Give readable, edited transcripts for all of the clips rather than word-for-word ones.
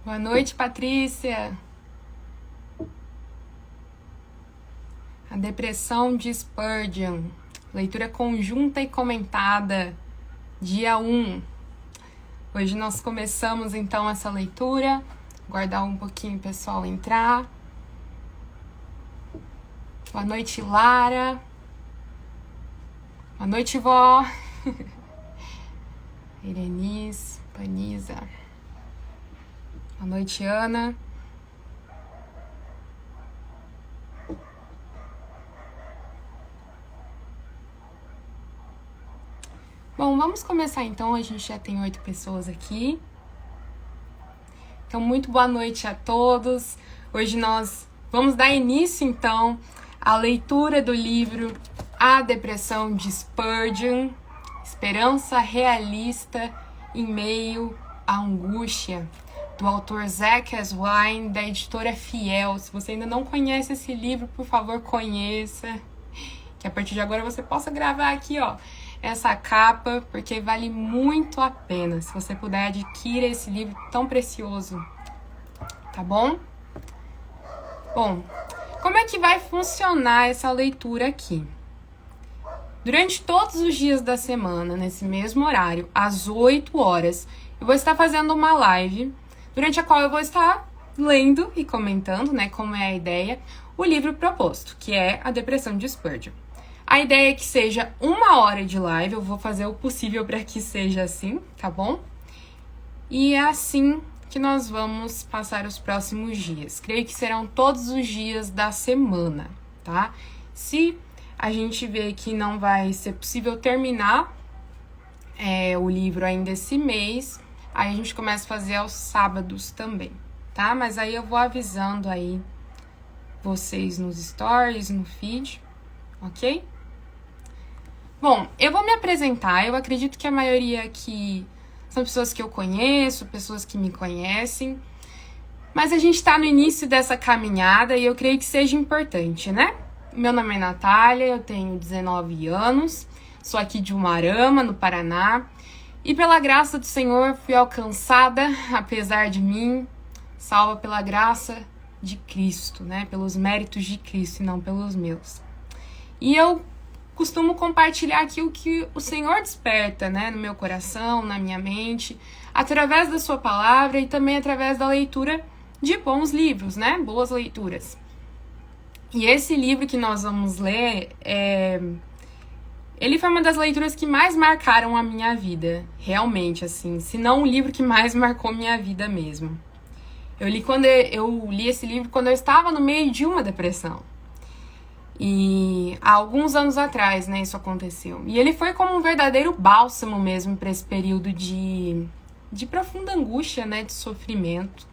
Boa noite, Patrícia. A Depressão de Spurgeon. Leitura conjunta e comentada. Dia 1. Hoje nós começamos então essa leitura. Guardar um pouquinho o pessoal entrar. Boa noite, Lara. Boa noite, vó. Irenice, Panisa. Boa noite, Ana. Bom, vamos começar então. A gente já tem 8 pessoas aqui. Então, muito boa noite a todos. Hoje nós vamos dar início então à leitura do livro A Depressão de Spurgeon, Esperança Realista em Meio à Angústia, do autor Zach Eswine, da editora Fiel. Se você ainda não conhece esse livro, por favor, conheça. Que a partir de agora você possa gravar aqui, ó, essa capa, porque vale muito a pena. Se você puder, adquira esse livro tão precioso, tá bom? Bom, como é que vai funcionar essa leitura aqui? Durante todos os dias da semana, nesse mesmo horário, às 8 horas, eu vou estar fazendo uma live, durante a qual eu vou estar lendo e comentando, né, como é a ideia, o livro proposto, que é A Depressão de Spurgeon. A ideia é que seja 1 hora de live, eu vou fazer o possível para que seja assim, tá bom? E é assim que nós vamos passar os próximos dias. Creio que serão todos os dias da semana, tá? Se a gente vê que não vai ser possível terminar o livro ainda esse mês, aí a gente começa a fazer aos sábados também, tá? Mas aí eu vou avisando aí vocês nos stories, no feed, ok? Bom, eu vou me apresentar. Eu acredito que a maioria aqui são pessoas que eu conheço, pessoas que me conhecem, mas a gente tá no início dessa caminhada e eu creio que seja importante, né? Meu nome é Natália, eu tenho 19 anos, sou aqui de Umuarama, no Paraná, e pela graça do Senhor fui alcançada, apesar de mim, salva pela graça de Cristo, né? Pelos méritos de Cristo e não pelos meus. E eu costumo compartilhar aqui o que o Senhor desperta, né, no meu coração, na minha mente, através da sua palavra e também através da leitura de bons livros, né, boas leituras. E esse livro que nós vamos ler, ele foi uma das leituras que mais marcaram a minha vida, realmente, assim, se não o livro que mais marcou minha vida mesmo. Eu li esse livro quando eu estava no meio de uma depressão. E há alguns anos atrás, né, isso aconteceu. E ele foi como um verdadeiro bálsamo mesmo para esse período de profunda angústia, né, de sofrimento.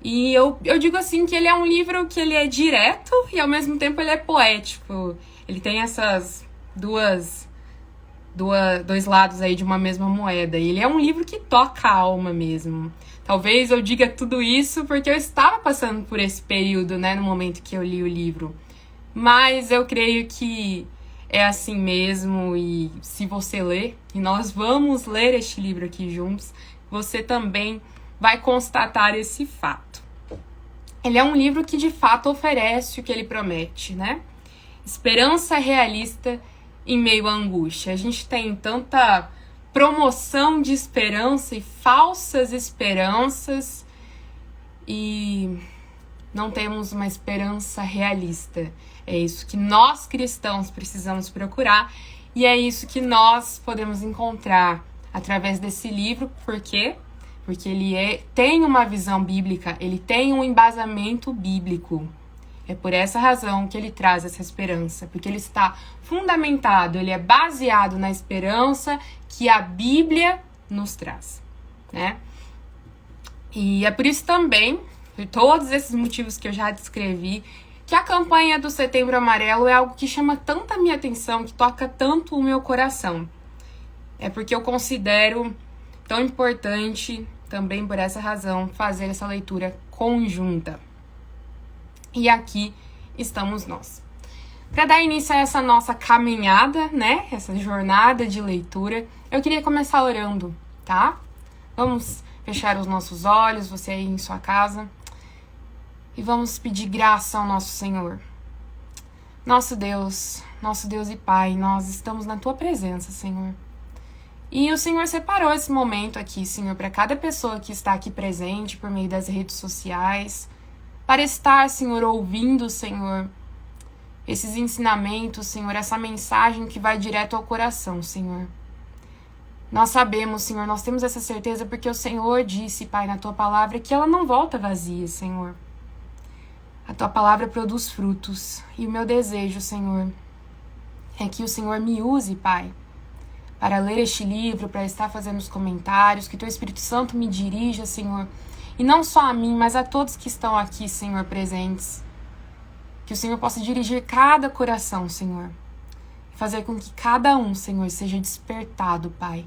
E eu digo assim que ele é um livro que ele é direto e ao mesmo tempo ele é poético. Ele tem essas dois lados aí de uma mesma moeda. E ele é um livro que toca a alma mesmo. Talvez eu diga tudo isso porque eu estava passando por esse período, né, no momento que eu li o livro. Mas eu creio que é assim mesmo, e se você ler, e nós vamos ler este livro aqui juntos, você também vai constatar esse fato. Ele é um livro que de fato oferece o que ele promete, né? Esperança realista em meio à angústia. A gente tem tanta promoção de esperança e falsas esperanças e não temos uma esperança realista. É isso que nós cristãos precisamos procurar e é isso que nós podemos encontrar através desse livro. Por quê? Porque ele tem uma visão bíblica, ele tem um embasamento bíblico. É por essa razão que ele traz essa esperança, porque ele está fundamentado, ele é baseado na esperança que a Bíblia nos traz, né? E é por isso também, por todos esses motivos que eu já descrevi, que a campanha do Setembro Amarelo é algo que chama tanto a minha atenção, que toca tanto o meu coração. É porque eu considero tão importante, também por essa razão, fazer essa leitura conjunta. E aqui estamos nós. Para dar início a essa nossa caminhada, né, essa jornada de leitura, eu queria começar orando, tá? Vamos fechar os nossos olhos, você aí em sua casa, e vamos pedir graça ao nosso Senhor. Nosso Deus e Pai, nós estamos na Tua presença, Senhor. E o Senhor separou esse momento aqui, Senhor, para cada pessoa que está aqui presente por meio das redes sociais, para estar, Senhor, ouvindo, Senhor, esses ensinamentos, Senhor, essa mensagem que vai direto ao coração, Senhor. Nós sabemos, Senhor, nós temos essa certeza porque o Senhor disse, Pai, na Tua palavra, que ela não volta vazia, Senhor. A Tua palavra produz frutos. E o meu desejo, Senhor, é que o Senhor me use, Pai, para ler este livro, para estar fazendo os comentários, que Teu Espírito Santo me dirija, Senhor, e não só a mim, mas a todos que estão aqui, Senhor, presentes. Que o Senhor possa dirigir cada coração, Senhor, e fazer com que cada um, Senhor, seja despertado, Pai.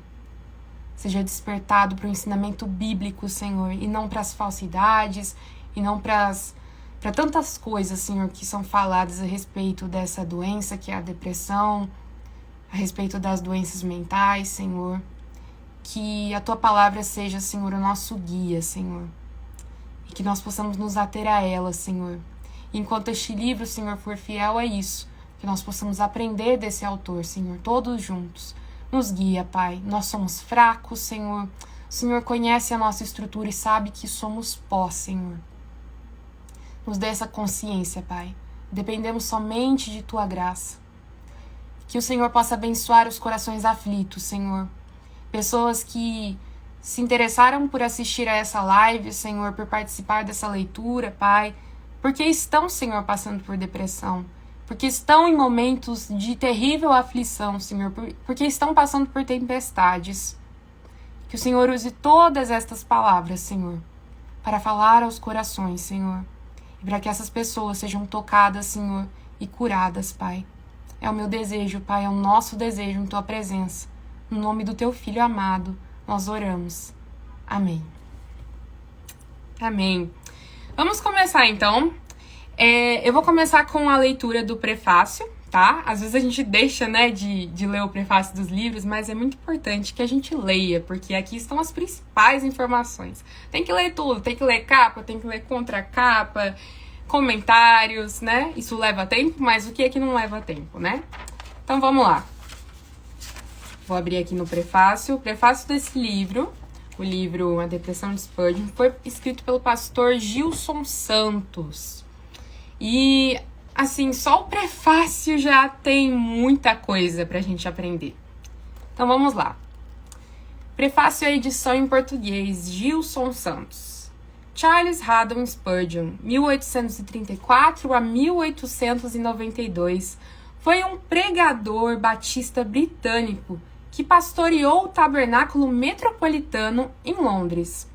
Seja despertado para o ensinamento bíblico, Senhor, e não para as falsidades, e não para tantas coisas, Senhor, que são faladas a respeito dessa doença, que é a depressão, a respeito das doenças mentais, Senhor. Que a Tua palavra seja, Senhor, o nosso guia, Senhor. E que nós possamos nos ater a ela, Senhor. E enquanto este livro, Senhor, for fiel a isso, que nós possamos aprender desse autor, Senhor, todos juntos. Nos guia, Pai. Nós somos fracos, Senhor. O Senhor conhece a nossa estrutura e sabe que somos pó, Senhor. Nos dê essa consciência, Pai. Dependemos somente de Tua graça. Que o Senhor possa abençoar os corações aflitos, Senhor. Pessoas que se interessaram por assistir a essa live, Senhor, por participar dessa leitura, Pai, porque estão, Senhor, passando por depressão, porque estão em momentos de terrível aflição, Senhor, porque estão passando por tempestades. Que o Senhor use todas estas palavras, Senhor, para falar aos corações, Senhor, e para que essas pessoas sejam tocadas, Senhor, e curadas, Pai. É o meu desejo, Pai, é o nosso desejo em Tua presença. No nome do Teu Filho amado, nós oramos. Amém. Amém. Vamos começar, então. Eu vou começar com a leitura do prefácio, tá? Às vezes a gente deixa, né, de ler o prefácio dos livros, mas é muito importante que a gente leia, porque aqui estão as principais informações. Tem que ler tudo, tem que ler capa, tem que ler contracapa, comentários, né? Isso leva tempo, mas o que é que não leva tempo, né? Então vamos lá. Vou abrir aqui no prefácio. O prefácio desse livro, o livro A Depressão de Spurgeon, foi escrito pelo pastor Gilson Santos. E, assim, só o prefácio já tem muita coisa pra gente aprender. Então vamos lá. Prefácio à edição em português, Gilson Santos. Charles Haddon Spurgeon, 1834 a 1892, foi um pregador batista britânico que pastoreou o tabernáculo metropolitano em Londres.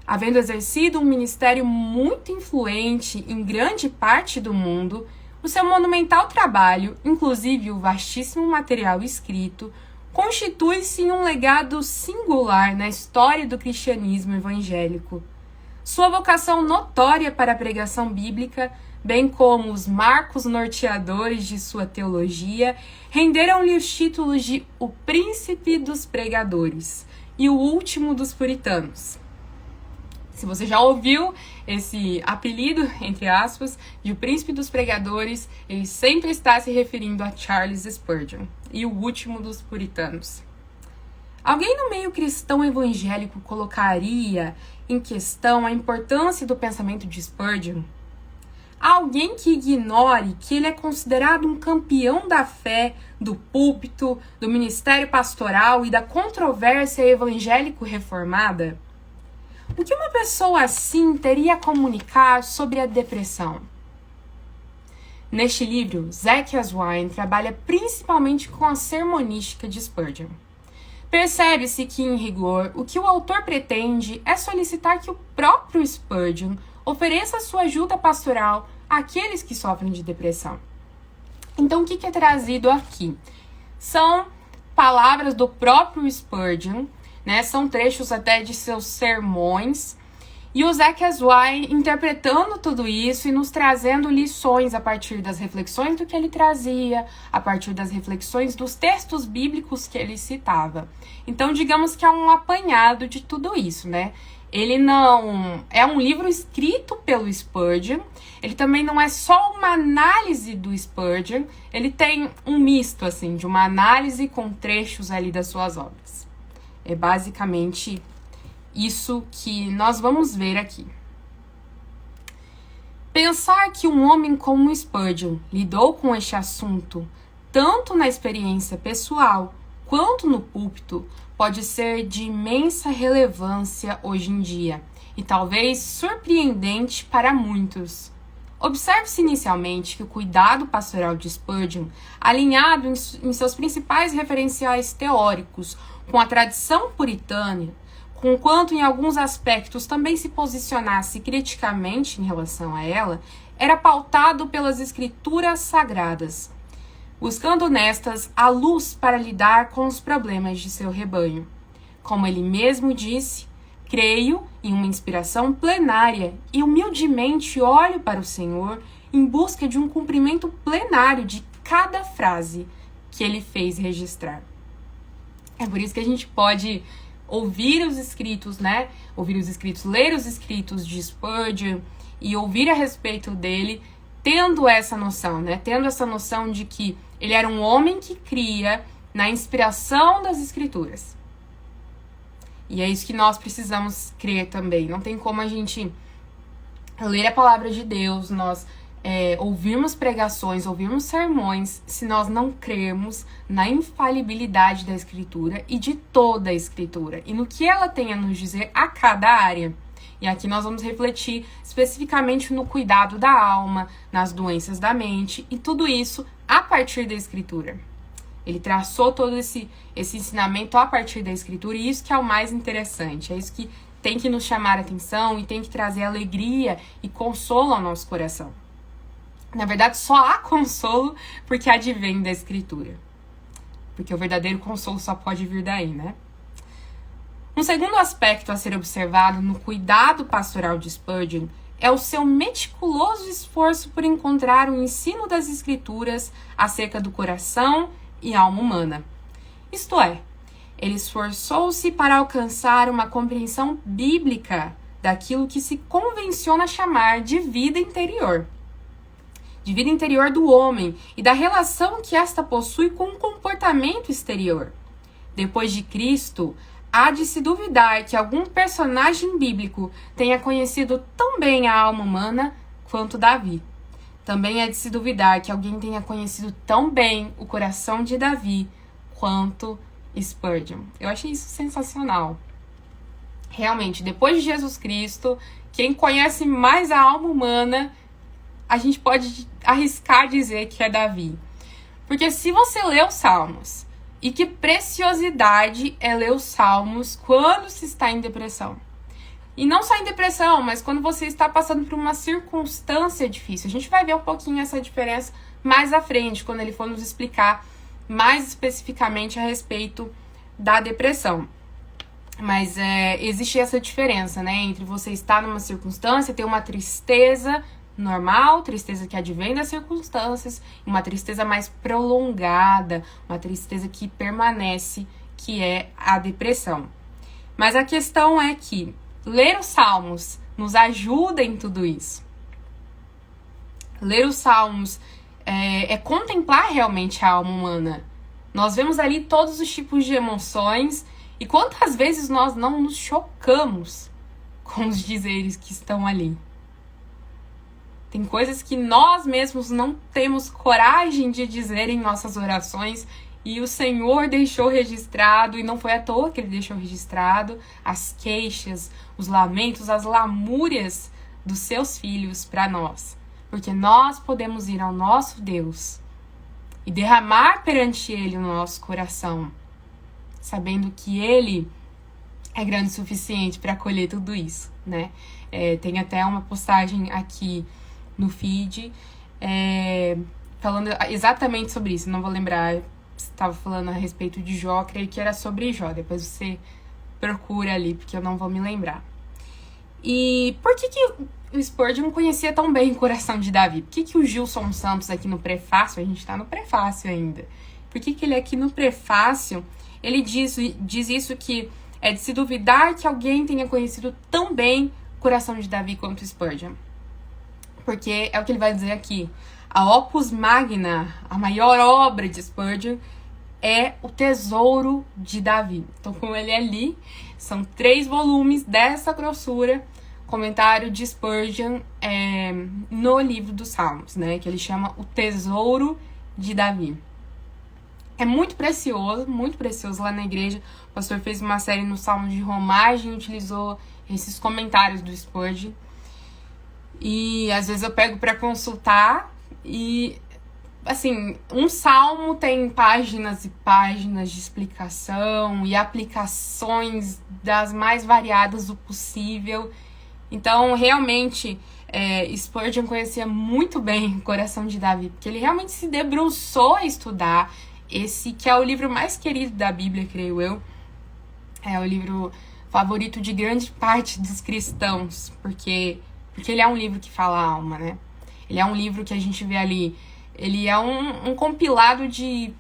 Havendo exercido um ministério muito influente em grande parte do mundo, o seu monumental trabalho, inclusive o vastíssimo material escrito, constitui-se em um legado singular na história do cristianismo evangélico. Sua vocação notória para a pregação bíblica, bem como os marcos norteadores de sua teologia, renderam-lhe os títulos de o Príncipe dos Pregadores e o Último dos Puritanos. Se você já ouviu esse apelido, entre aspas, de o Príncipe dos Pregadores, ele sempre está se referindo a Charles Spurgeon e o Último dos Puritanos. Alguém no meio cristão evangélico colocaria em questão a importância do pensamento de Spurgeon? Há alguém que ignore que ele é considerado um campeão da fé, do púlpito, do ministério pastoral e da controvérsia evangélico-reformada? O que uma pessoa assim teria a comunicar sobre a depressão? Neste livro, Zach Aswine trabalha principalmente com a sermonística de Spurgeon. Percebe-se que, em rigor, o que o autor pretende é solicitar que o próprio Spurgeon ofereça sua ajuda pastoral àqueles que sofrem de depressão. Então, o que é trazido aqui? São palavras do próprio Spurgeon, né? São trechos até de seus sermões, E o Zekas vai interpretando tudo isso e nos trazendo lições a partir das reflexões do que ele trazia, a partir das reflexões dos textos bíblicos que ele citava. Então, digamos que é um apanhado de tudo isso, né? Ele não é um livro escrito pelo Spurgeon, ele também não é só uma análise do Spurgeon, ele tem um misto, assim, de uma análise com trechos ali das suas obras. É basicamente isso que nós vamos ver aqui. Pensar que um homem como Spurgeon lidou com este assunto, tanto na experiência pessoal quanto no púlpito, pode ser de imensa relevância hoje em dia e talvez surpreendente para muitos. Observe-se inicialmente que o cuidado pastoral de Spurgeon, alinhado em seus principais referenciais teóricos com a tradição puritana, conquanto em alguns aspectos também se posicionasse criticamente em relação a ela, era pautado pelas escrituras sagradas, buscando nestas a luz para lidar com os problemas de seu rebanho. Como ele mesmo disse, creio em uma inspiração plenária e humildemente olho para o Senhor em busca de um cumprimento plenário de cada frase que ele fez registrar. É por isso que a gente pode ouvir os escritos, né? Ler os escritos de Spurgeon e ouvir a respeito dele, tendo essa noção, né? Tendo essa noção de que ele era um homem que cria na inspiração das escrituras. E é isso que nós precisamos crer também. Não tem como a gente ler a palavra de Deus, nós ouvirmos pregações, ouvirmos sermões, se nós não crermos na infalibilidade da Escritura e de toda a Escritura, e no que ela tem a nos dizer a cada área. E aqui nós vamos refletir especificamente no cuidado da alma, nas doenças da mente, e tudo isso a partir da Escritura. Ele traçou todo esse ensinamento a partir da Escritura, e isso que é o mais interessante, é isso que tem que nos chamar a atenção e tem que trazer alegria e consolo ao nosso coração. Na verdade, só há consolo porque advém da Escritura. Porque o verdadeiro consolo só pode vir daí, né? Um segundo aspecto a ser observado no cuidado pastoral de Spurgeon é o seu meticuloso esforço por encontrar o ensino das Escrituras acerca do coração e alma humana. Isto é, ele esforçou-se para alcançar uma compreensão bíblica daquilo que se convenciona chamar de vida interior do homem e da relação que esta possui com o comportamento exterior. Depois de Cristo, há de se duvidar que algum personagem bíblico tenha conhecido tão bem a alma humana quanto Davi. Também é de se duvidar que alguém tenha conhecido tão bem o coração de Davi quanto Spurgeon. Eu achei isso sensacional. Realmente, depois de Jesus Cristo, quem conhece mais a alma humana, a gente pode arriscar dizer que é Davi. Porque se você lê os Salmos, e que preciosidade é ler os Salmos quando se está em depressão. E não só em depressão, mas quando você está passando por uma circunstância difícil. A gente vai ver um pouquinho essa diferença mais à frente, quando ele for nos explicar mais especificamente a respeito da depressão. Mas existe essa diferença, né? Entre você estar numa circunstância, ter uma tristeza normal, tristeza que advém das circunstâncias, uma tristeza mais prolongada, uma tristeza que permanece, que é a depressão. Mas a questão é que ler os Salmos nos ajuda em tudo isso. Ler os Salmos é contemplar realmente a alma humana. Nós vemos ali todos os tipos de emoções e quantas vezes nós não nos chocamos com os dizeres que estão ali. Tem coisas que nós mesmos não temos coragem de dizer em nossas orações e o Senhor deixou registrado, e não foi à toa que Ele deixou registrado as queixas, os lamentos, as lamúrias dos seus filhos para nós. Porque nós podemos ir ao nosso Deus e derramar perante Ele o nosso coração, sabendo que Ele é grande o suficiente para acolher tudo isso, né? Tem até uma postagem aqui no feed, falando exatamente sobre isso. Não vou lembrar, estava falando a respeito de Jó, creio que era sobre Jó. Depois você procura ali, porque eu não vou me lembrar. E por que o Spurgeon conhecia tão bem o coração de Davi? Por que o Gilson Santos aqui no prefácio, a gente tá no prefácio ainda, por que ele aqui no prefácio, ele diz isso, que é de se duvidar que alguém tenha conhecido tão bem o coração de Davi quanto Spurgeon? Porque é o que ele vai dizer aqui. A Opus Magna, a maior obra de Spurgeon, é o Tesouro de Davi. Então, como ele ali, são 3 volumes dessa grossura, comentário de Spurgeon no livro dos Salmos, né? Que ele chama o Tesouro de Davi. É muito precioso lá na igreja. O pastor fez uma série no Salmo de Romagem, utilizou esses comentários do Spurgeon. E às vezes eu pego para consultar e, assim, um salmo tem páginas e páginas de explicação e aplicações das mais variadas do possível. Então, realmente, Spurgeon conhecia muito bem o coração de Davi, porque ele realmente se debruçou a estudar esse, que é o livro mais querido da Bíblia, creio eu. É o livro favorito de grande parte dos cristãos, porque ele é um livro que fala a alma, né? Ele é um livro que a gente vê ali, ele é um compilado de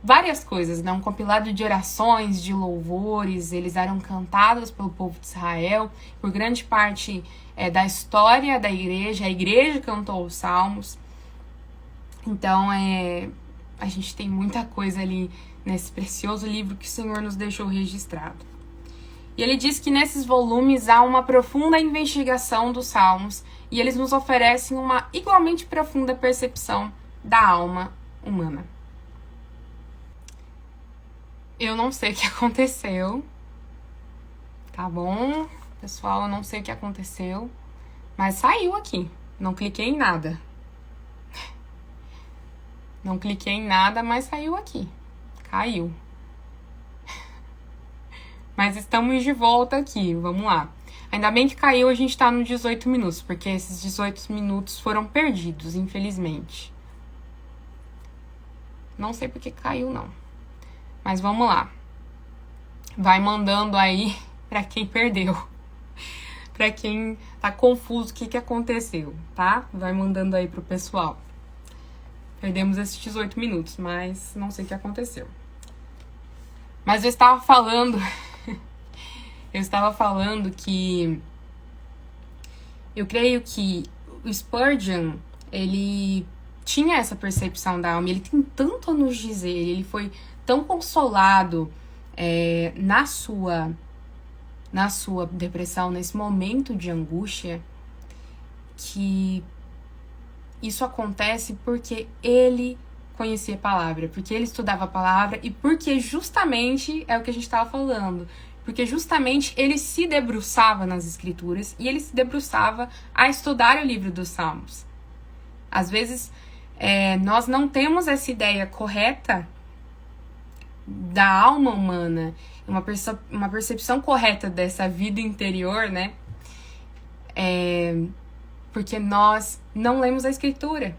várias coisas, né? Um compilado de orações, de louvores, eles eram cantados pelo povo de Israel, por grande parte da história da igreja, a igreja cantou os salmos. Então, a gente tem muita coisa ali nesse precioso livro que o Senhor nos deixou registrado. E ele diz que nesses volumes há uma profunda investigação dos salmos e eles nos oferecem uma igualmente profunda percepção da alma humana. Eu não sei o que aconteceu, tá bom? Pessoal, eu não sei o que aconteceu, mas saiu aqui. Não cliquei em nada. Não cliquei em nada, mas saiu aqui. Caiu. Mas estamos de volta aqui, vamos lá. Ainda bem que caiu, a gente tá no 18 minutos, porque esses 18 minutos foram perdidos, infelizmente. Não sei porque caiu, não. Mas vamos lá. Vai mandando aí pra quem perdeu. Pra quem tá confuso o que aconteceu, tá? Vai mandando aí pro pessoal. Perdemos esses 18 minutos, mas não sei o que aconteceu. Mas eu estava falando que eu creio que o Spurgeon, ele tinha essa percepção da alma, ele tem tanto a nos dizer, ele foi tão consolado na sua depressão, nesse momento de angústia, que isso acontece porque ele conhecia a palavra, porque ele estudava a palavra e porque justamente é o que a gente estava falando, porque justamente ele se debruçava nas escrituras e ele se debruçava a estudar o livro dos Salmos. Às vezes, nós não temos essa ideia correta da alma humana, uma percepção correta dessa vida interior, né? Porque nós não lemos a escritura.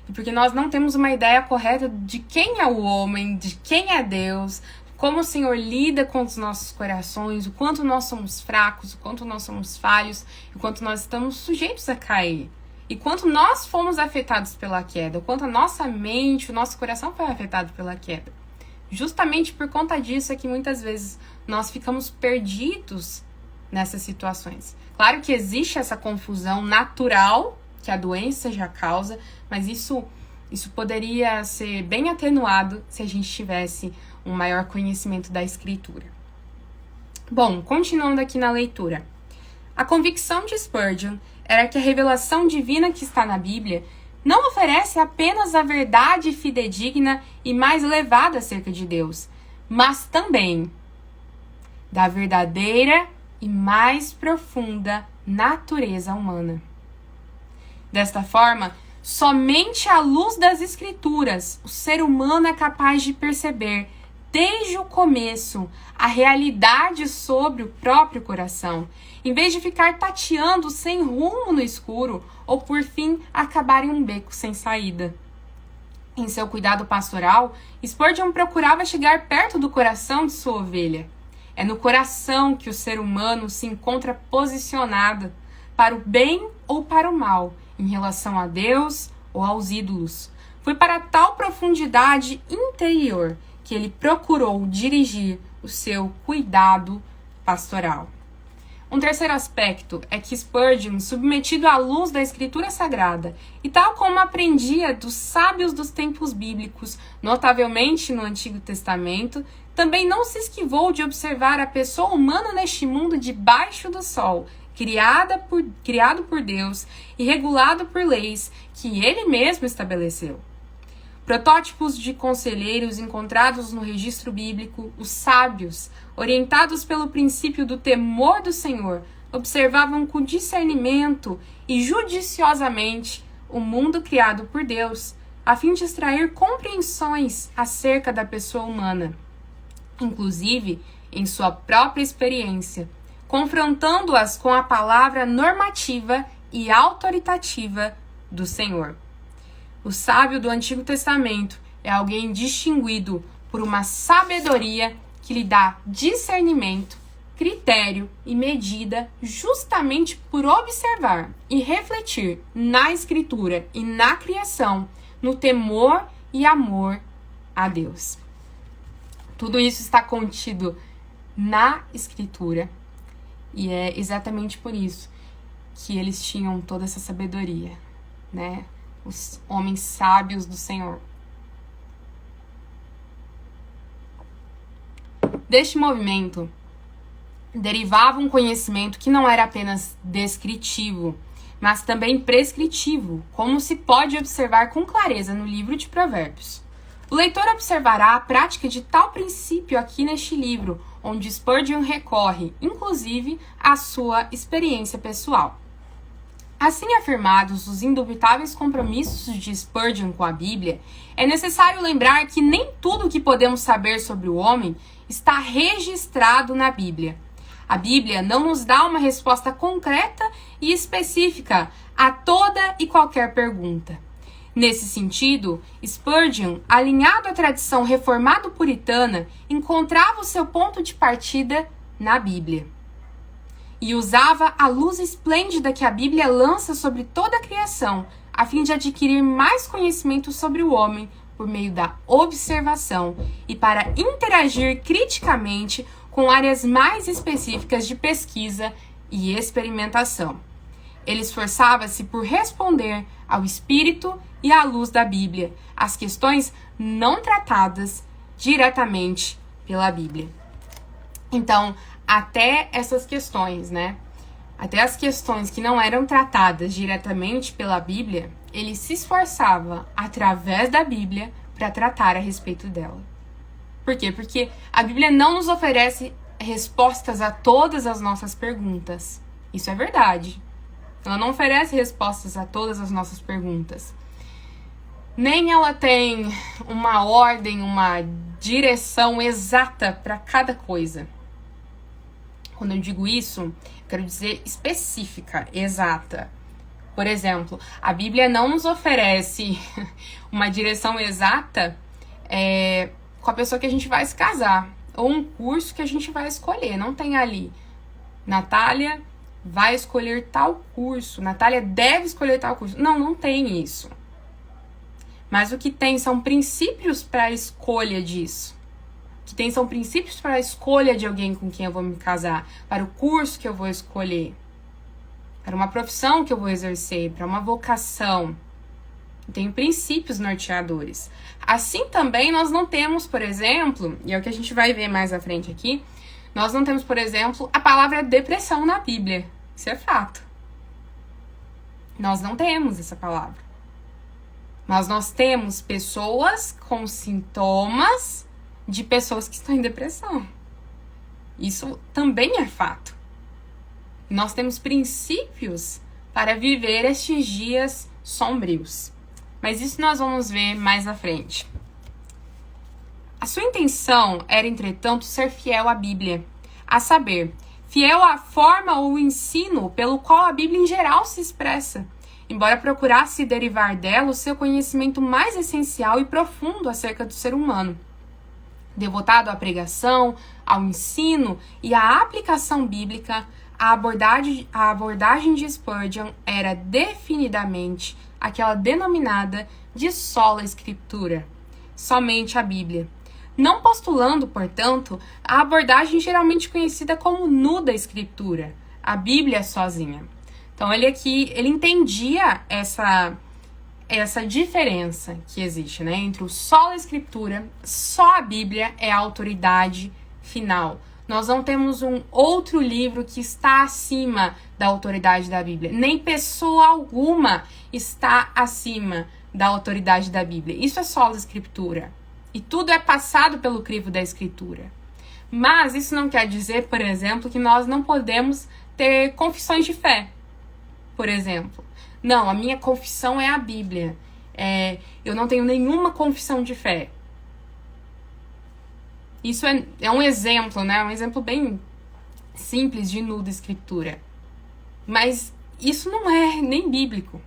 E porque nós não temos uma ideia correta de quem é o homem, de quem é Deus, como o Senhor lida com os nossos corações, o quanto nós somos fracos, o quanto nós somos falhos, o quanto nós estamos sujeitos a cair. E quanto nós fomos afetados pela queda, o quanto a nossa mente, o nosso coração foi afetado pela queda. Justamente por conta disso é que muitas vezes nós ficamos perdidos nessas situações. Claro que existe essa confusão natural que a doença já causa, mas isso poderia ser bem atenuado se a gente tivesse um maior conhecimento da Escritura. Bom, continuando aqui na leitura. A convicção de Spurgeon era que a revelação divina que está na Bíblia não oferece apenas a verdade fidedigna e mais elevada acerca de Deus, mas também da verdadeira e mais profunda natureza humana. Desta forma, somente à luz das Escrituras o ser humano é capaz de perceber, desde o começo, a realidade sobre o próprio coração, em vez de ficar tateando sem rumo no escuro ou, por fim, acabar em um beco sem saída. Em seu cuidado pastoral, Spurgeon procurava chegar perto do coração de sua ovelha. É no coração que o ser humano se encontra posicionado para o bem ou para o mal, em relação a Deus ou aos ídolos. Foi para tal profundidade interior que ele procurou dirigir o seu cuidado pastoral. Um terceiro aspecto é que Spurgeon, submetido à luz da Escritura Sagrada, e tal como aprendia dos sábios dos tempos bíblicos, notavelmente no Antigo Testamento, também não se esquivou de observar a pessoa humana neste mundo debaixo do sol, criado por Deus e regulado por leis que ele mesmo estabeleceu. Protótipos de conselheiros encontrados no registro bíblico, os sábios, orientados pelo princípio do temor do Senhor, observavam com discernimento e judiciosamente o mundo criado por Deus, a fim de extrair compreensões acerca da pessoa humana, inclusive em sua própria experiência, confrontando-as com a palavra normativa e autoritativa do Senhor. O sábio do Antigo Testamento é alguém distinguido por uma sabedoria que lhe dá discernimento, critério e medida justamente por observar e refletir na Escritura e na criação, no temor e amor a Deus. Tudo isso está contido na Escritura e é exatamente por isso que eles tinham toda essa sabedoria, né? Os homens sábios do Senhor. Deste movimento derivava um conhecimento que não era apenas descritivo, mas também prescritivo, como se pode observar com clareza no livro de Provérbios. O leitor observará a prática de tal princípio aqui neste livro, onde Spurgeon recorre, inclusive, à sua experiência pessoal. Assim afirmados os indubitáveis compromissos de Spurgeon com a Bíblia, é necessário lembrar que nem tudo o que podemos saber sobre o homem está registrado na Bíblia. A Bíblia não nos dá uma resposta concreta e específica a toda e qualquer pergunta. Nesse sentido, Spurgeon, alinhado à tradição reformado-puritana, encontrava o seu ponto de partida na Bíblia. E usava a luz esplêndida que a Bíblia lança sobre toda a criação, a fim de adquirir mais conhecimento sobre o homem por meio da observação e para interagir criticamente com áreas mais específicas de pesquisa e experimentação. Ele esforçava-se por responder ao espírito e à luz da Bíblia, as questões não tratadas diretamente pela Bíblia. Então, até essas questões, né? Até as questões que não eram tratadas diretamente pela Bíblia, ele se esforçava, através da Bíblia, para tratar a respeito dela. Por quê? Porque a Bíblia não nos oferece respostas a todas as nossas perguntas. Isso é verdade. Ela não oferece respostas a todas as nossas perguntas. Nem ela tem uma ordem, uma direção exata para cada coisa. Quando eu digo isso, quero dizer específica, exata. Por exemplo, a Bíblia não nos oferece uma direção exata com a pessoa que a gente vai se casar, ou um curso que a gente vai escolher. Não tem ali, Natália vai escolher tal curso, Natália deve escolher tal curso. Não, não tem isso. Mas o que tem são princípios para a escolha disso. O que tem são princípios para a escolha de alguém com quem eu vou me casar, para o curso que eu vou escolher, para uma profissão que eu vou exercer, para uma vocação. Tem princípios norteadores. Assim também nós não temos, por exemplo, e é o que a gente vai ver mais à frente aqui, nós não temos, por exemplo, a palavra depressão na Bíblia. Isso é fato. Nós não temos essa palavra. Mas nós temos pessoas com sintomas de pessoas que estão em depressão. Isso também é fato. Nós temos princípios para viver estes dias sombrios. Mas isso nós vamos ver mais à frente. A sua intenção era, entretanto, ser fiel à Bíblia, a saber, fiel à forma ou ensino pelo qual a Bíblia em geral se expressa, embora procurasse derivar dela o seu conhecimento mais essencial e profundo acerca do ser humano. Devotado à pregação, ao ensino e à aplicação bíblica, a abordagem de Spurgeon era definidamente aquela denominada de sola escritura, somente a Bíblia. Não postulando, portanto, a abordagem geralmente conhecida como nuda escritura, a Bíblia sozinha. Então ele entendia essa diferença que existe, né, entre o sola escritura, só a Bíblia é a autoridade final. Nós não temos um outro livro que está acima da autoridade da Bíblia. Nem pessoa alguma está acima da autoridade da Bíblia. Isso é sola escritura. E tudo é passado pelo crivo da Escritura. Mas isso não quer dizer, por exemplo, que nós não podemos ter confissões de fé. Por exemplo, não, a minha confissão é a Bíblia. Eu não tenho nenhuma confissão de fé. Isso é um exemplo, né? Um exemplo bem simples de nuda escritura. Mas isso não é nem bíblico,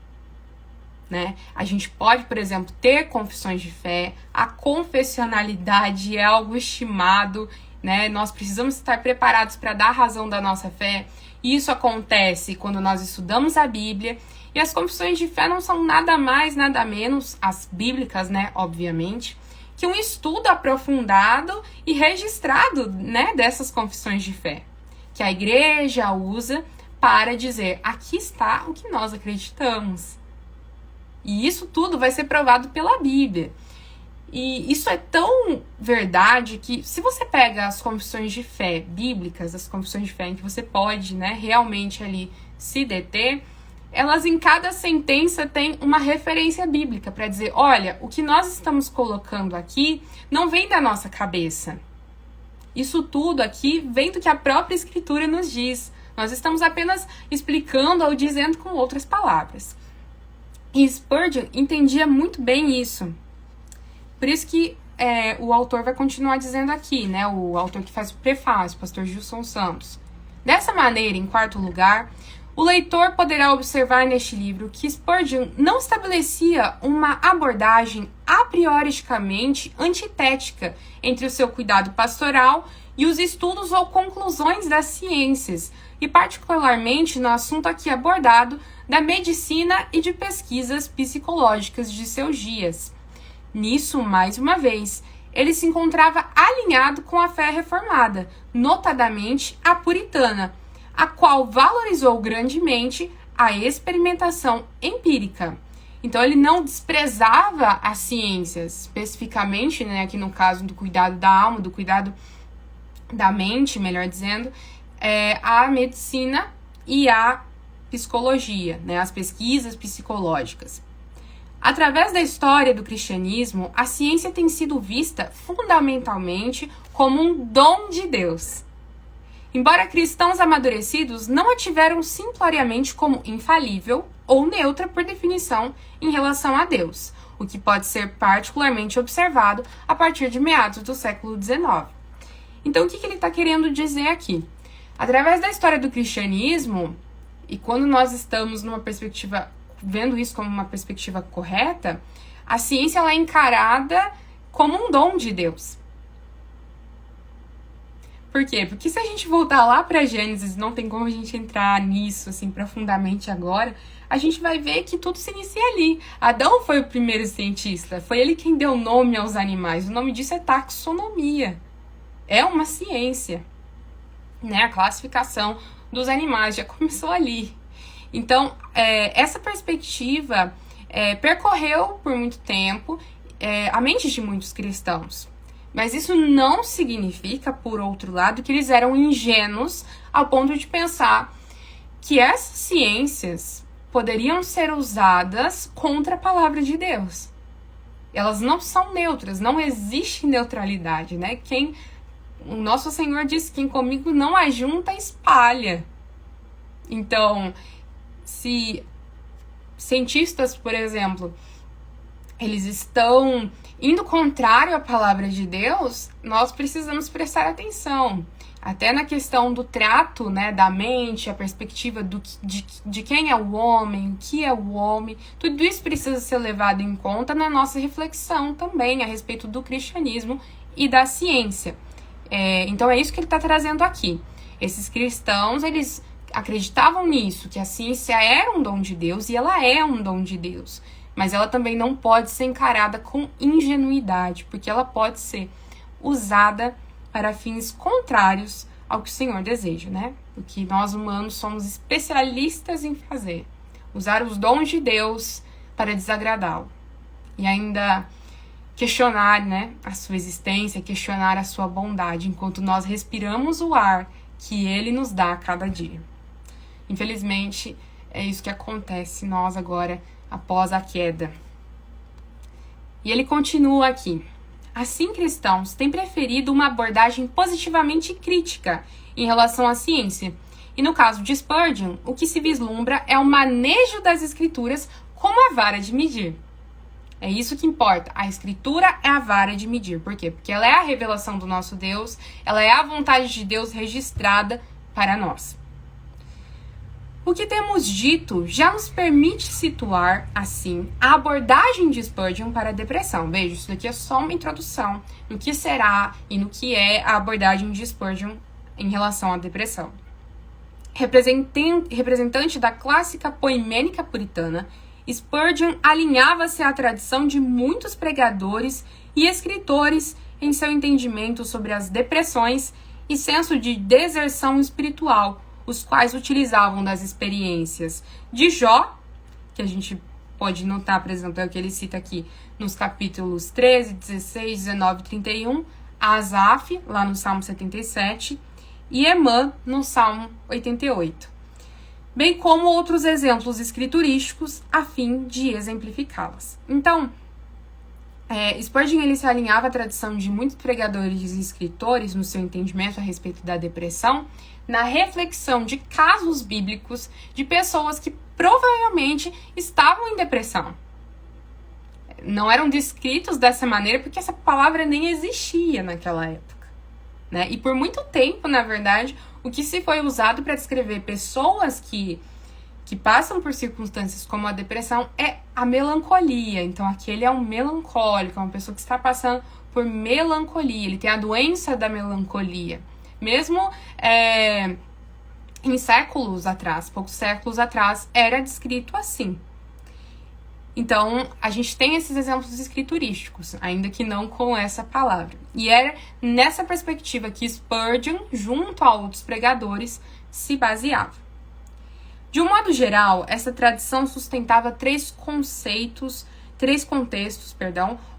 né? A gente pode, por exemplo, ter confissões de fé. A confessionalidade é algo estimado, né? Nós precisamos estar preparados para dar razão da nossa fé. Isso acontece quando nós estudamos a Bíblia. E as confissões de fé não são nada mais, nada menos, as bíblicas, né? Obviamente, que um estudo aprofundado e registrado, né, dessas confissões de fé, que a igreja usa para dizer, aqui está o que nós acreditamos. E isso tudo vai ser provado pela Bíblia. E isso é tão verdade que, se você pega as confissões de fé bíblicas, as confissões de fé em que você pode, né, realmente ali se deter, elas em cada sentença tem uma referência bíblica para dizer, olha, o que nós estamos colocando aqui não vem da nossa cabeça. Isso tudo aqui vem do que a própria Escritura nos diz. Nós estamos apenas explicando ou dizendo com outras palavras. E Spurgeon entendia muito bem isso. Por isso que o autor vai continuar dizendo aqui, né? O autor que faz o prefácio, o pastor Gilson Santos. Dessa maneira, em quarto lugar, o leitor poderá observar neste livro que Spurgeon não estabelecia uma abordagem a prioristicamente antitética entre o seu cuidado pastoral e os estudos ou conclusões das ciências, e particularmente no assunto aqui abordado da medicina e de pesquisas psicológicas de seus dias. Nisso, mais uma vez, ele se encontrava alinhado com a fé reformada, notadamente a puritana, a qual valorizou grandemente a experimentação empírica. Então, ele não desprezava as ciências, especificamente, né, aqui no caso do cuidado da alma, do cuidado da mente, melhor dizendo, a medicina e a psicologia, né, as pesquisas psicológicas. Através da história do cristianismo, a ciência tem sido vista fundamentalmente como um dom de Deus. Embora cristãos amadurecidos não a tiveram simploriamente como infalível ou neutra por definição em relação a Deus, o que pode ser particularmente observado a partir de meados do século XIX. Então, o que ele está querendo dizer aqui? Através da história do cristianismo, e quando nós estamos numa perspectiva, vendo isso como uma perspectiva correta, a ciência ela é encarada como um dom de Deus. Por quê? Porque se a gente voltar lá para Gênesis, não tem como a gente entrar nisso assim profundamente agora, a gente vai ver que tudo se inicia ali. Adão foi o primeiro cientista, foi ele quem deu nome aos animais. O nome disso é taxonomia. É uma ciência, né? A classificação dos animais já começou ali. Então, essa perspectiva percorreu por muito tempo a mente de muitos cristãos. Mas isso não significa, por outro lado, que eles eram ingênuos ao ponto de pensar que essas ciências poderiam ser usadas contra a palavra de Deus. Elas não são neutras, não existe neutralidade, né? O nosso Senhor disse, quem comigo não ajunta, espalha. Então, se cientistas, por exemplo, eles estão indo contrário à palavra de Deus, nós precisamos prestar atenção. Até na questão do trato, né, da mente, a perspectiva de quem é o homem, o que é o homem, tudo isso precisa ser levado em conta na nossa reflexão também a respeito do cristianismo e da ciência. Então é isso que ele está trazendo aqui. Esses cristãos, eles acreditavam nisso, que a ciência era um dom de Deus e ela é um dom de Deus. Mas ela também não pode ser encarada com ingenuidade, porque ela pode ser usada para fins contrários ao que o Senhor deseja, né? O que nós humanos somos especialistas em fazer. Usar os dons de Deus para desagradá-lo. E ainda questionar, né, a sua existência, questionar a sua bondade, enquanto nós respiramos o ar que Ele nos dá a cada dia. Infelizmente, é isso que acontece nós agora, após a queda. E ele continua aqui. Assim, cristãos têm preferido uma abordagem positivamente crítica em relação à ciência. E no caso de Spurgeon, o que se vislumbra é o manejo das escrituras como a vara de medir. É isso que importa. A escritura é a vara de medir. Por quê? Porque ela é a revelação do nosso Deus, ela é a vontade de Deus registrada para nós. O que temos dito já nos permite situar, assim, a abordagem de Spurgeon para a depressão. Veja, isso daqui é só uma introdução no que será e no que é a abordagem de Spurgeon em relação à depressão. Representante da clássica poemênica puritana, Spurgeon alinhava-se à tradição de muitos pregadores e escritores em seu entendimento sobre as depressões e senso de deserção espiritual, os quais utilizavam das experiências de Jó, que a gente pode notar, por exemplo, é o que ele cita aqui nos capítulos 13, 16, 19 e 31, Asaf, lá no Salmo 77, e Emã, no Salmo 88, bem como outros exemplos escriturísticos a fim de exemplificá-las. Então, Spurgeon ele se alinhava à tradição de muitos pregadores e escritores no seu entendimento a respeito da depressão, na reflexão de casos bíblicos de pessoas que provavelmente estavam em depressão. Não eram descritos dessa maneira porque essa palavra nem existia naquela época, né? E por muito tempo, na verdade, o que se foi usado para descrever pessoas que passam por circunstâncias como a depressão é a melancolia. Então, aquele é um melancólico, é uma pessoa que está passando por melancolia. Ele tem a doença da melancolia. Mesmo em séculos atrás, poucos séculos atrás, era descrito assim. Então, a gente tem esses exemplos escriturísticos, ainda que não com essa palavra. E era nessa perspectiva que Spurgeon, junto a outros pregadores, se baseava. De um modo geral, essa tradição sustentava três contextos,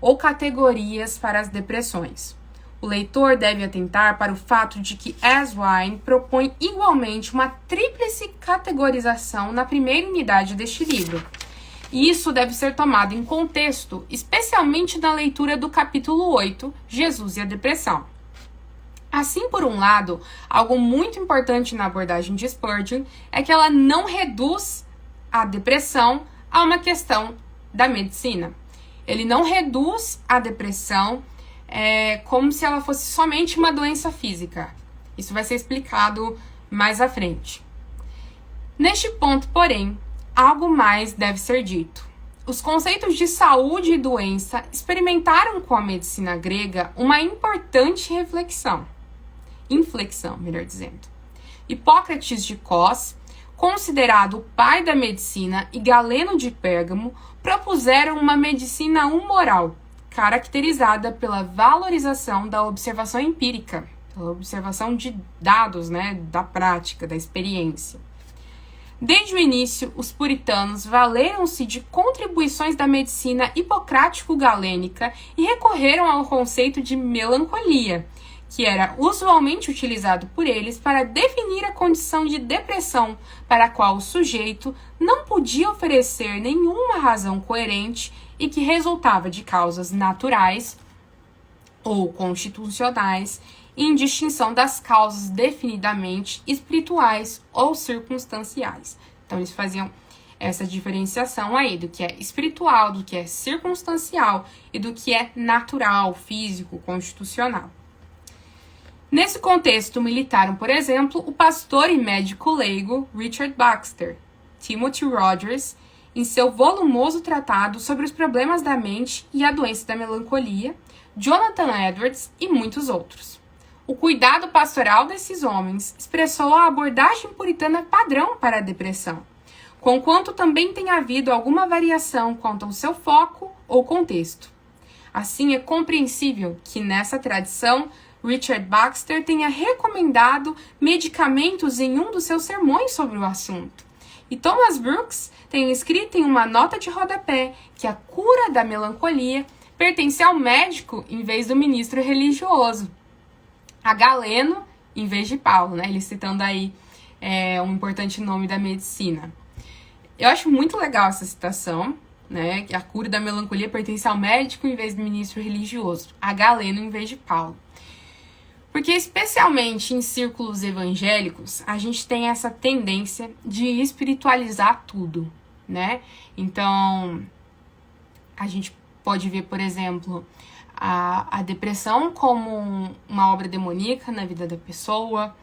ou categorias para as depressões. O leitor deve atentar para o fato de que Aswine propõe igualmente uma tríplice categorização na primeira unidade deste livro. E isso deve ser tomado em contexto, especialmente na leitura do capítulo 8, Jesus e a Depressão. Assim, por um lado, algo muito importante na abordagem de Spurgeon é que ela não reduz a depressão a uma questão da medicina. Ele não reduz a depressão como se ela fosse somente uma doença física. Isso vai ser explicado mais à frente. Neste ponto, porém, algo mais deve ser dito. Os conceitos de saúde e doença experimentaram com a medicina grega uma importante inflexão, melhor dizendo. Hipócrates de Cos, considerado o pai da medicina, e Galeno de Pérgamo propuseram uma medicina humoral, caracterizada pela valorização da observação empírica, pela observação de dados, né, da prática, da experiência. Desde o início, os puritanos valeram-se de contribuições da medicina hipocrático-galênica e recorreram ao conceito de melancolia, que era usualmente utilizado por eles para definir a condição de depressão para a qual o sujeito não podia oferecer nenhuma razão coerente e que resultava de causas naturais ou constitucionais, em distinção das causas definidamente espirituais ou circunstanciais. Então, eles faziam essa diferenciação aí do que é espiritual, do que é circunstancial e do que é natural, físico, constitucional. Nesse contexto militaram, por exemplo, o pastor e médico leigo Richard Baxter. Timothy Rogers, em seu volumoso tratado sobre os problemas da mente e a doença da melancolia, Jonathan Edwards e muitos outros. O cuidado pastoral desses homens expressou a abordagem puritana padrão para a depressão, conquanto também tenha havido alguma variação quanto ao seu foco ou contexto. Assim, é compreensível que nessa tradição Richard Baxter tenha recomendado medicamentos em um dos seus sermões sobre o assunto. E Thomas Brooks tenha escrito em uma nota de rodapé que a cura da melancolia pertence ao médico em vez do ministro religioso, a Galeno em vez de Paulo, né? Ele citando aí um importante nome da medicina. Eu acho muito legal essa citação, né? Que a cura da melancolia pertence ao médico em vez do ministro religioso, a Galeno em vez de Paulo. Porque, especialmente em círculos evangélicos, a gente tem essa tendência de espiritualizar tudo, né? Então, a gente pode ver, por exemplo, a depressão como uma obra demoníaca na vida da pessoa,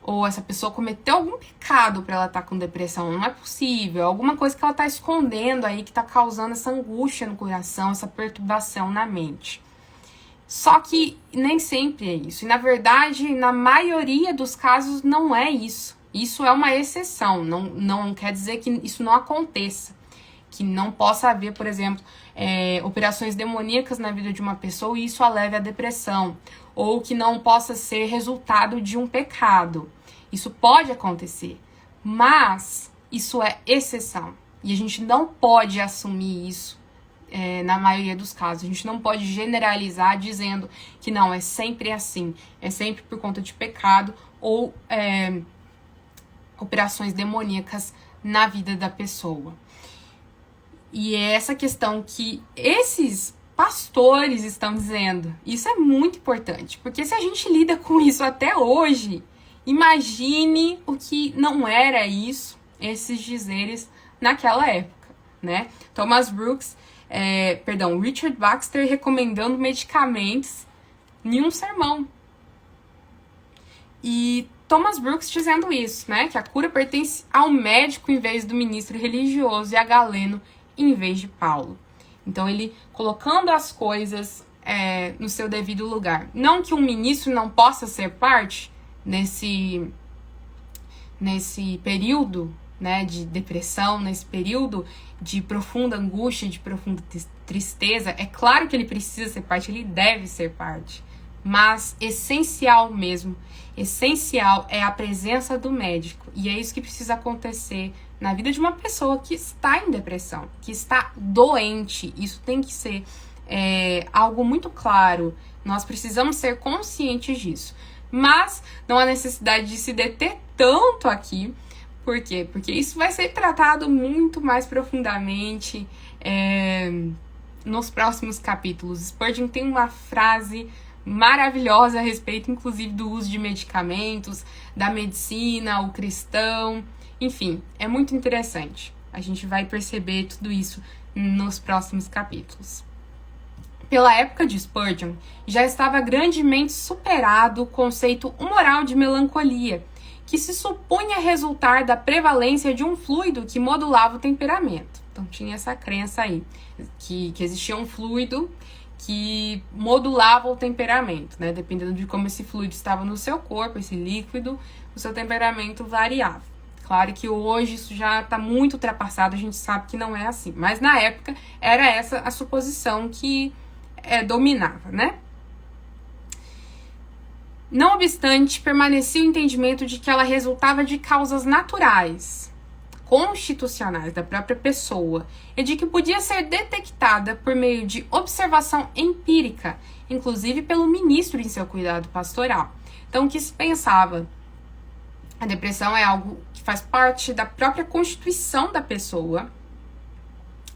ou essa pessoa cometeu algum pecado para ela estar com depressão. Não é possível, alguma coisa que ela está escondendo aí, que está causando essa angústia no coração, essa perturbação na mente. Só que nem sempre é isso. E, na verdade, na maioria dos casos, não é isso. Isso é uma exceção. Não quer dizer que isso não aconteça. Que não possa haver, por exemplo, operações demoníacas na vida de uma pessoa e isso a leve à depressão. Ou que não possa ser resultado de um pecado. Isso pode acontecer. Mas isso é exceção. E a gente não pode assumir isso. Na maioria dos casos. A gente não pode generalizar dizendo que não, é sempre assim, é sempre por conta de pecado ou operações demoníacas na vida da pessoa. E é essa questão que esses pastores estão dizendo. Isso é muito importante, porque se a gente lida com isso até hoje, imagine o que não era isso, esses dizeres naquela época, né? Thomas Brooks Richard Baxter recomendando medicamentos em um sermão. E Thomas Brooks dizendo isso, né? Que a cura pertence ao médico em vez do ministro religioso e a Galeno em vez de Paulo. Então ele colocando as coisas no seu devido lugar. Não que um ministro não possa ser parte nesse período, né, de depressão, nesse período de profunda angústia, de profunda tristeza. É claro que ele precisa ser parte, ele deve ser parte. Mas essencial mesmo, essencial é a presença do médico. E é isso que precisa acontecer na vida de uma pessoa que está em depressão, que está doente. Isso tem que ser algo muito claro. Nós precisamos ser conscientes disso. Mas não há necessidade de se deter tanto aqui. Por quê? Porque isso vai ser tratado muito mais profundamente nos próximos capítulos. Spurgeon tem uma frase maravilhosa a respeito, inclusive, do uso de medicamentos, da medicina, o cristão. Enfim, é muito interessante. A gente vai perceber tudo isso nos próximos capítulos. Pela época de Spurgeon, já estava grandemente superado o conceito humoral de melancolia, que se supunha resultar da prevalência de um fluido que modulava o temperamento. Então tinha essa crença aí, que existia um fluido que modulava o temperamento, né? Dependendo de como esse fluido estava no seu corpo, esse líquido, o seu temperamento variava. Claro que hoje isso já está muito ultrapassado, a gente sabe que não é assim. Mas na época era essa a suposição que dominava, né? Não obstante, permanecia o entendimento de que ela resultava de causas naturais, constitucionais da própria pessoa, e de que podia ser detectada por meio de observação empírica, inclusive pelo ministro em seu cuidado pastoral. Então, o que se pensava? A depressão é algo que faz parte da própria constituição da pessoa.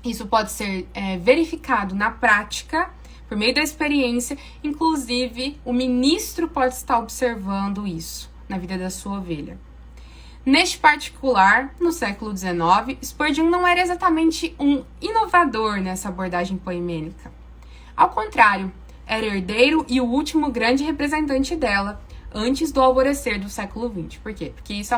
Isso pode ser verificado na prática, por meio da experiência, inclusive o ministro pode estar observando isso na vida da sua ovelha. Neste particular, no século XIX, Spurgeon não era exatamente um inovador nessa abordagem poemênica. Ao contrário, era herdeiro e o último grande representante dela, antes do alvorecer do século XX. Por quê? Porque isso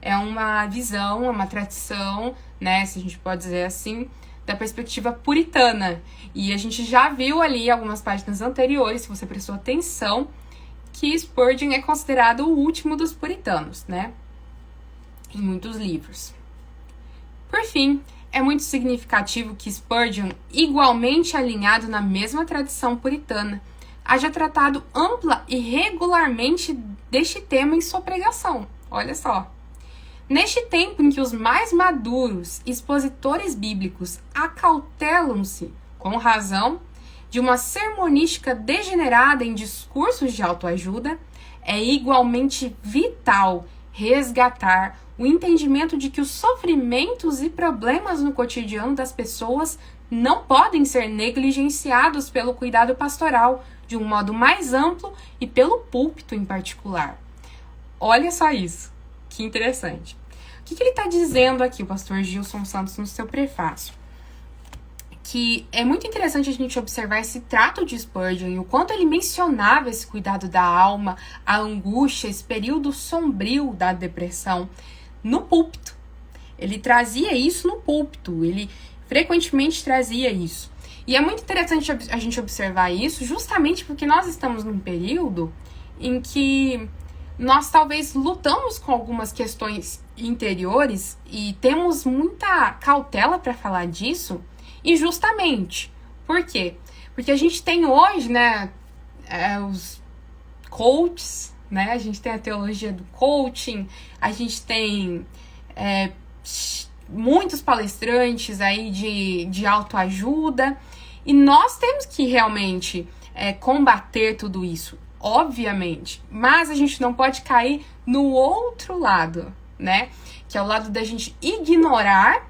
é uma visão, é uma tradição, né, se a gente pode dizer assim, da perspectiva puritana. E a gente já viu ali algumas páginas anteriores, se você prestou atenção, que Spurgeon é considerado o último dos puritanos, né? Em muitos livros. Por fim, é muito significativo que Spurgeon, igualmente alinhado na mesma tradição puritana, haja tratado ampla e regularmente deste tema em sua pregação. Olha só. Neste tempo em que os mais maduros expositores bíblicos acautelam-se, com razão, de uma sermonística degenerada em discursos de autoajuda, é igualmente vital resgatar o entendimento de que os sofrimentos e problemas no cotidiano das pessoas não podem ser negligenciados pelo cuidado pastoral de um modo mais amplo e pelo púlpito em particular. Olha só isso, que interessante. O que ele está dizendo aqui, o pastor Gilson Santos, no seu prefácio? Que é muito interessante a gente observar esse trato de Spurgeon e o quanto ele mencionava esse cuidado da alma, a angústia, esse período sombrio da depressão no púlpito. Ele trazia isso no púlpito, ele frequentemente trazia isso. E é muito interessante a gente observar isso justamente porque nós estamos num período em que nós talvez lutamos com algumas questões interiores e temos muita cautela para falar disso. E justamente, por quê? Porque a gente tem hoje, né, os coaches, né, a gente tem a teologia do coaching, a gente tem muitos palestrantes aí de autoajuda, e nós temos que realmente combater tudo isso, obviamente, mas a gente não pode cair no outro lado, né, que é o lado da gente ignorar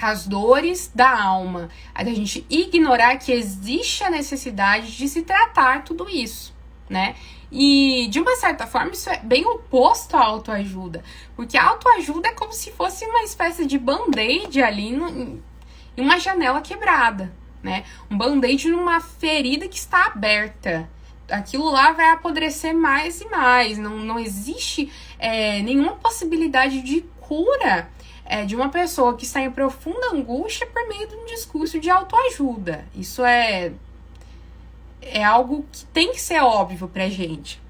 as dores da alma, a gente ignorar que existe a necessidade de se tratar tudo isso, né? E, de uma certa forma, isso é bem oposto à autoajuda, porque a autoajuda é como se fosse uma espécie de band-aid ali em uma janela quebrada, né? Um band-aid numa ferida que está aberta. Aquilo lá vai apodrecer mais e mais, não existe nenhuma possibilidade de cura de uma pessoa que está em profunda angústia por meio de um discurso de autoajuda. Isso é algo que tem que ser óbvio pra gente.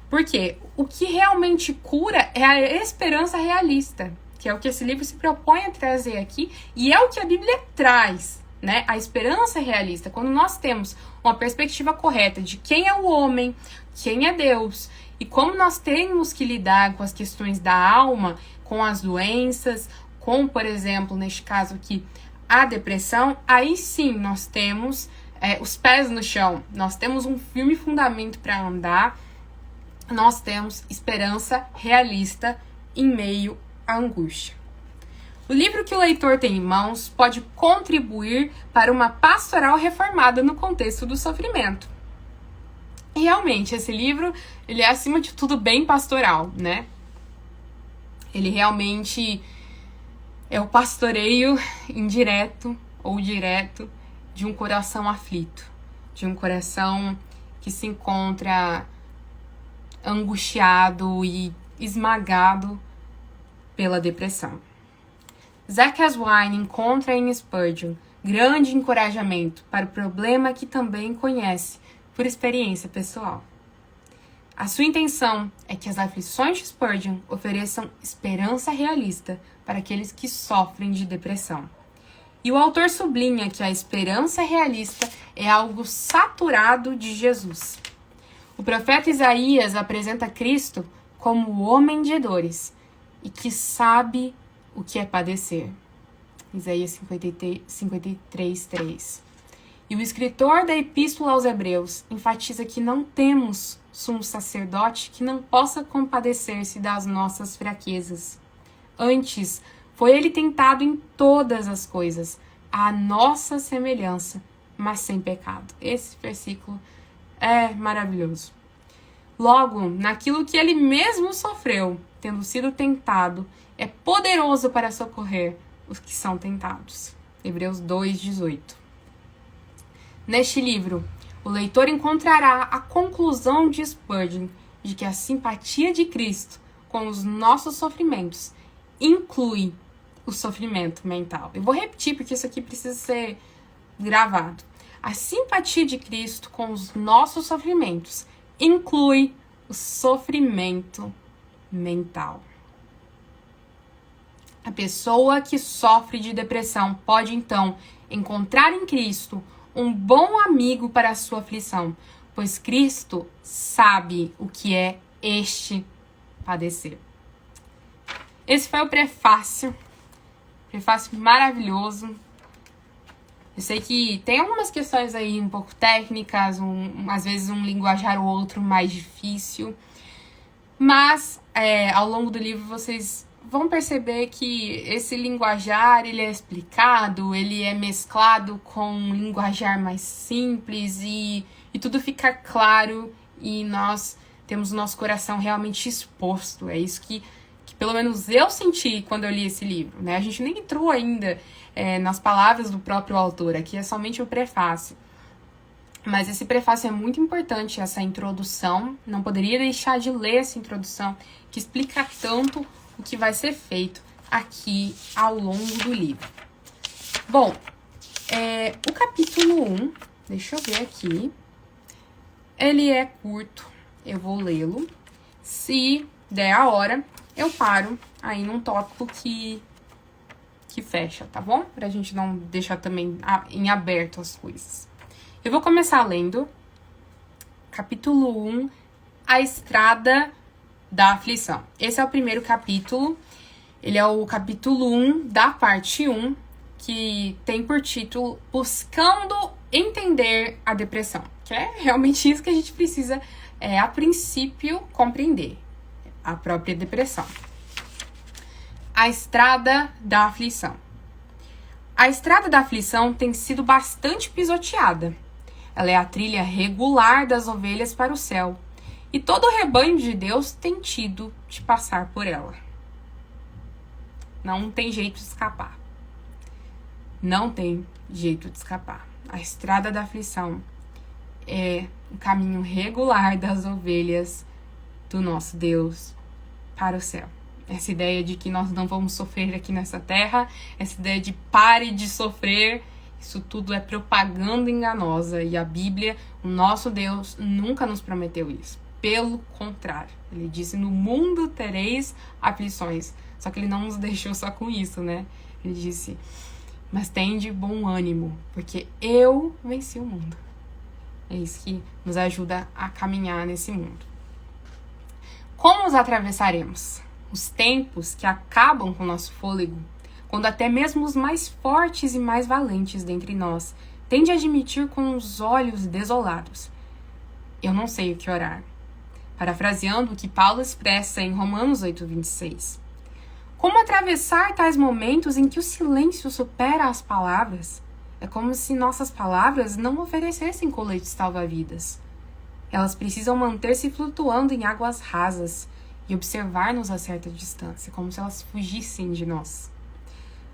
Porque o que realmente cura é a esperança realista, que é o que esse livro se propõe a trazer aqui, e é o que a Bíblia traz, né? A esperança realista. Quando nós temos uma perspectiva correta de quem é o homem, quem é Deus, e como nós temos que lidar com as questões da alma, com as doenças, com, por exemplo, neste caso aqui, a depressão, aí sim nós temos os pés no chão, nós temos um firme fundamento para andar, nós temos esperança realista em meio à angústia. O livro que o leitor tem em mãos pode contribuir para uma pastoral reformada no contexto do sofrimento. E realmente, esse livro, ele é acima de tudo bem pastoral, né? Ele realmente é o pastoreio indireto ou direto de um coração aflito, de um coração que se encontra angustiado e esmagado pela depressão. Zekias Wine encontra em Spurgeon grande encorajamento para o problema que também conhece por experiência pessoal. A sua intenção é que as aflições de Spurgeon ofereçam esperança realista para aqueles que sofrem de depressão. E o autor sublinha que a esperança realista é algo saturado de Jesus. O profeta Isaías apresenta Cristo como o homem de dores e que sabe o que é padecer. Isaías 53:3. E o escritor da Epístola aos Hebreus enfatiza que não temos sumo sacerdote que não possa compadecer-se das nossas fraquezas. Antes, foi ele tentado em todas as coisas, à nossa semelhança, mas sem pecado. Esse versículo é maravilhoso. Logo, naquilo que ele mesmo sofreu, tendo sido tentado, é poderoso para socorrer os que são tentados. Hebreus 2:18. Neste livro, o leitor encontrará a conclusão de Spurgeon de que a simpatia de Cristo com os nossos sofrimentos inclui o sofrimento mental. Eu vou repetir porque isso aqui precisa ser gravado. A simpatia de Cristo com os nossos sofrimentos inclui o sofrimento mental. A pessoa que sofre de depressão pode, então, encontrar em Cristo um bom amigo para a sua aflição, pois Cristo sabe o que é este padecer. Esse foi o prefácio maravilhoso. Eu sei que tem algumas questões aí um pouco técnicas, às vezes um linguajar ou outro mais difícil, mas ao longo do livro vocês vão perceber que esse linguajar, ele é explicado, ele é mesclado com um linguajar mais simples e tudo fica claro e nós temos o nosso coração realmente exposto. É isso que pelo menos eu senti quando eu li esse livro, né? A gente nem entrou ainda nas palavras do próprio autor, aqui é somente o prefácio. Mas esse prefácio é muito importante, essa introdução, não poderia deixar de ler essa introdução, que explica tanto o que vai ser feito aqui ao longo do livro. Bom, o capítulo 1, deixa eu ver aqui, ele é curto, eu vou lê-lo. Se der a hora, eu paro aí num tópico que fecha, tá bom? Pra gente não deixar também em aberto as coisas. Eu vou começar lendo capítulo 1, A Estrada da Aflição. Esse é o primeiro capítulo, ele é o capítulo 1 da parte 1, que tem por título Buscando Entender a Depressão, que é realmente isso que a gente precisa, a princípio, compreender, a própria depressão. A Estrada da Aflição. A Estrada da Aflição tem sido bastante pisoteada. Ela é a trilha regular das ovelhas para o céu, e todo o rebanho de Deus tem tido de passar por ela. Não tem jeito de escapar. Não tem jeito de escapar. A Estrada da Aflição é o caminho regular das ovelhas do nosso Deus para o céu. Essa ideia de que nós não vamos sofrer aqui nessa terra, essa ideia de pare de sofrer, isso tudo é propaganda enganosa. E a Bíblia, o nosso Deus, nunca nos prometeu isso. Pelo contrário, ele disse, no mundo tereis aflições. Só que ele não nos deixou só com isso, né? Ele disse, mas tende bom ânimo, porque eu venci o mundo. É isso que nos ajuda a caminhar nesse mundo. Como os atravessaremos? Os tempos que acabam com o nosso fôlego, quando até mesmo os mais fortes e mais valentes dentre nós têm de admitir com os olhos desolados, eu não sei o que orar. Parafraseando o que Paulo expressa em Romanos 8:26. Como atravessar tais momentos em que o silêncio supera as palavras? É como se nossas palavras não oferecessem coletes salva-vidas. Elas precisam manter-se flutuando em águas rasas e observar-nos a certa distância, como se elas fugissem de nós.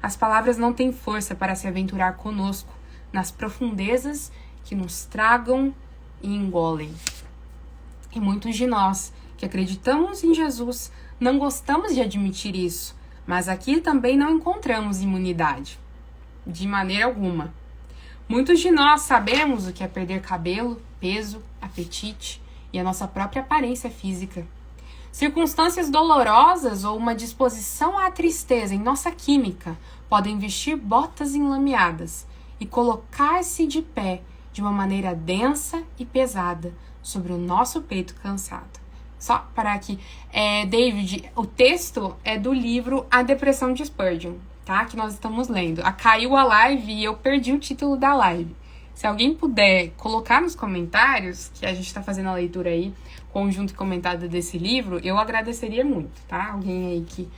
As palavras não têm força para se aventurar conosco nas profundezas que nos tragam e engolem. E muitos de nós que acreditamos em Jesus não gostamos de admitir isso, mas aqui também não encontramos imunidade, de maneira alguma. Muitos de nós sabemos o que é perder cabelo, peso, apetite e a nossa própria aparência física. Circunstâncias dolorosas ou uma disposição à tristeza em nossa química podem vestir botas enlameadas e colocar-se de pé de uma maneira densa e pesada sobre o nosso peito cansado. Só parar aqui. David, o texto é do livro A Depressão de Spurgeon, tá? Que nós estamos lendo. Caiu a live e eu perdi o título da live. Se alguém puder colocar nos comentários, que a gente está fazendo a leitura aí, conjunto e comentada desse livro, eu agradeceria muito, tá? Alguém aí que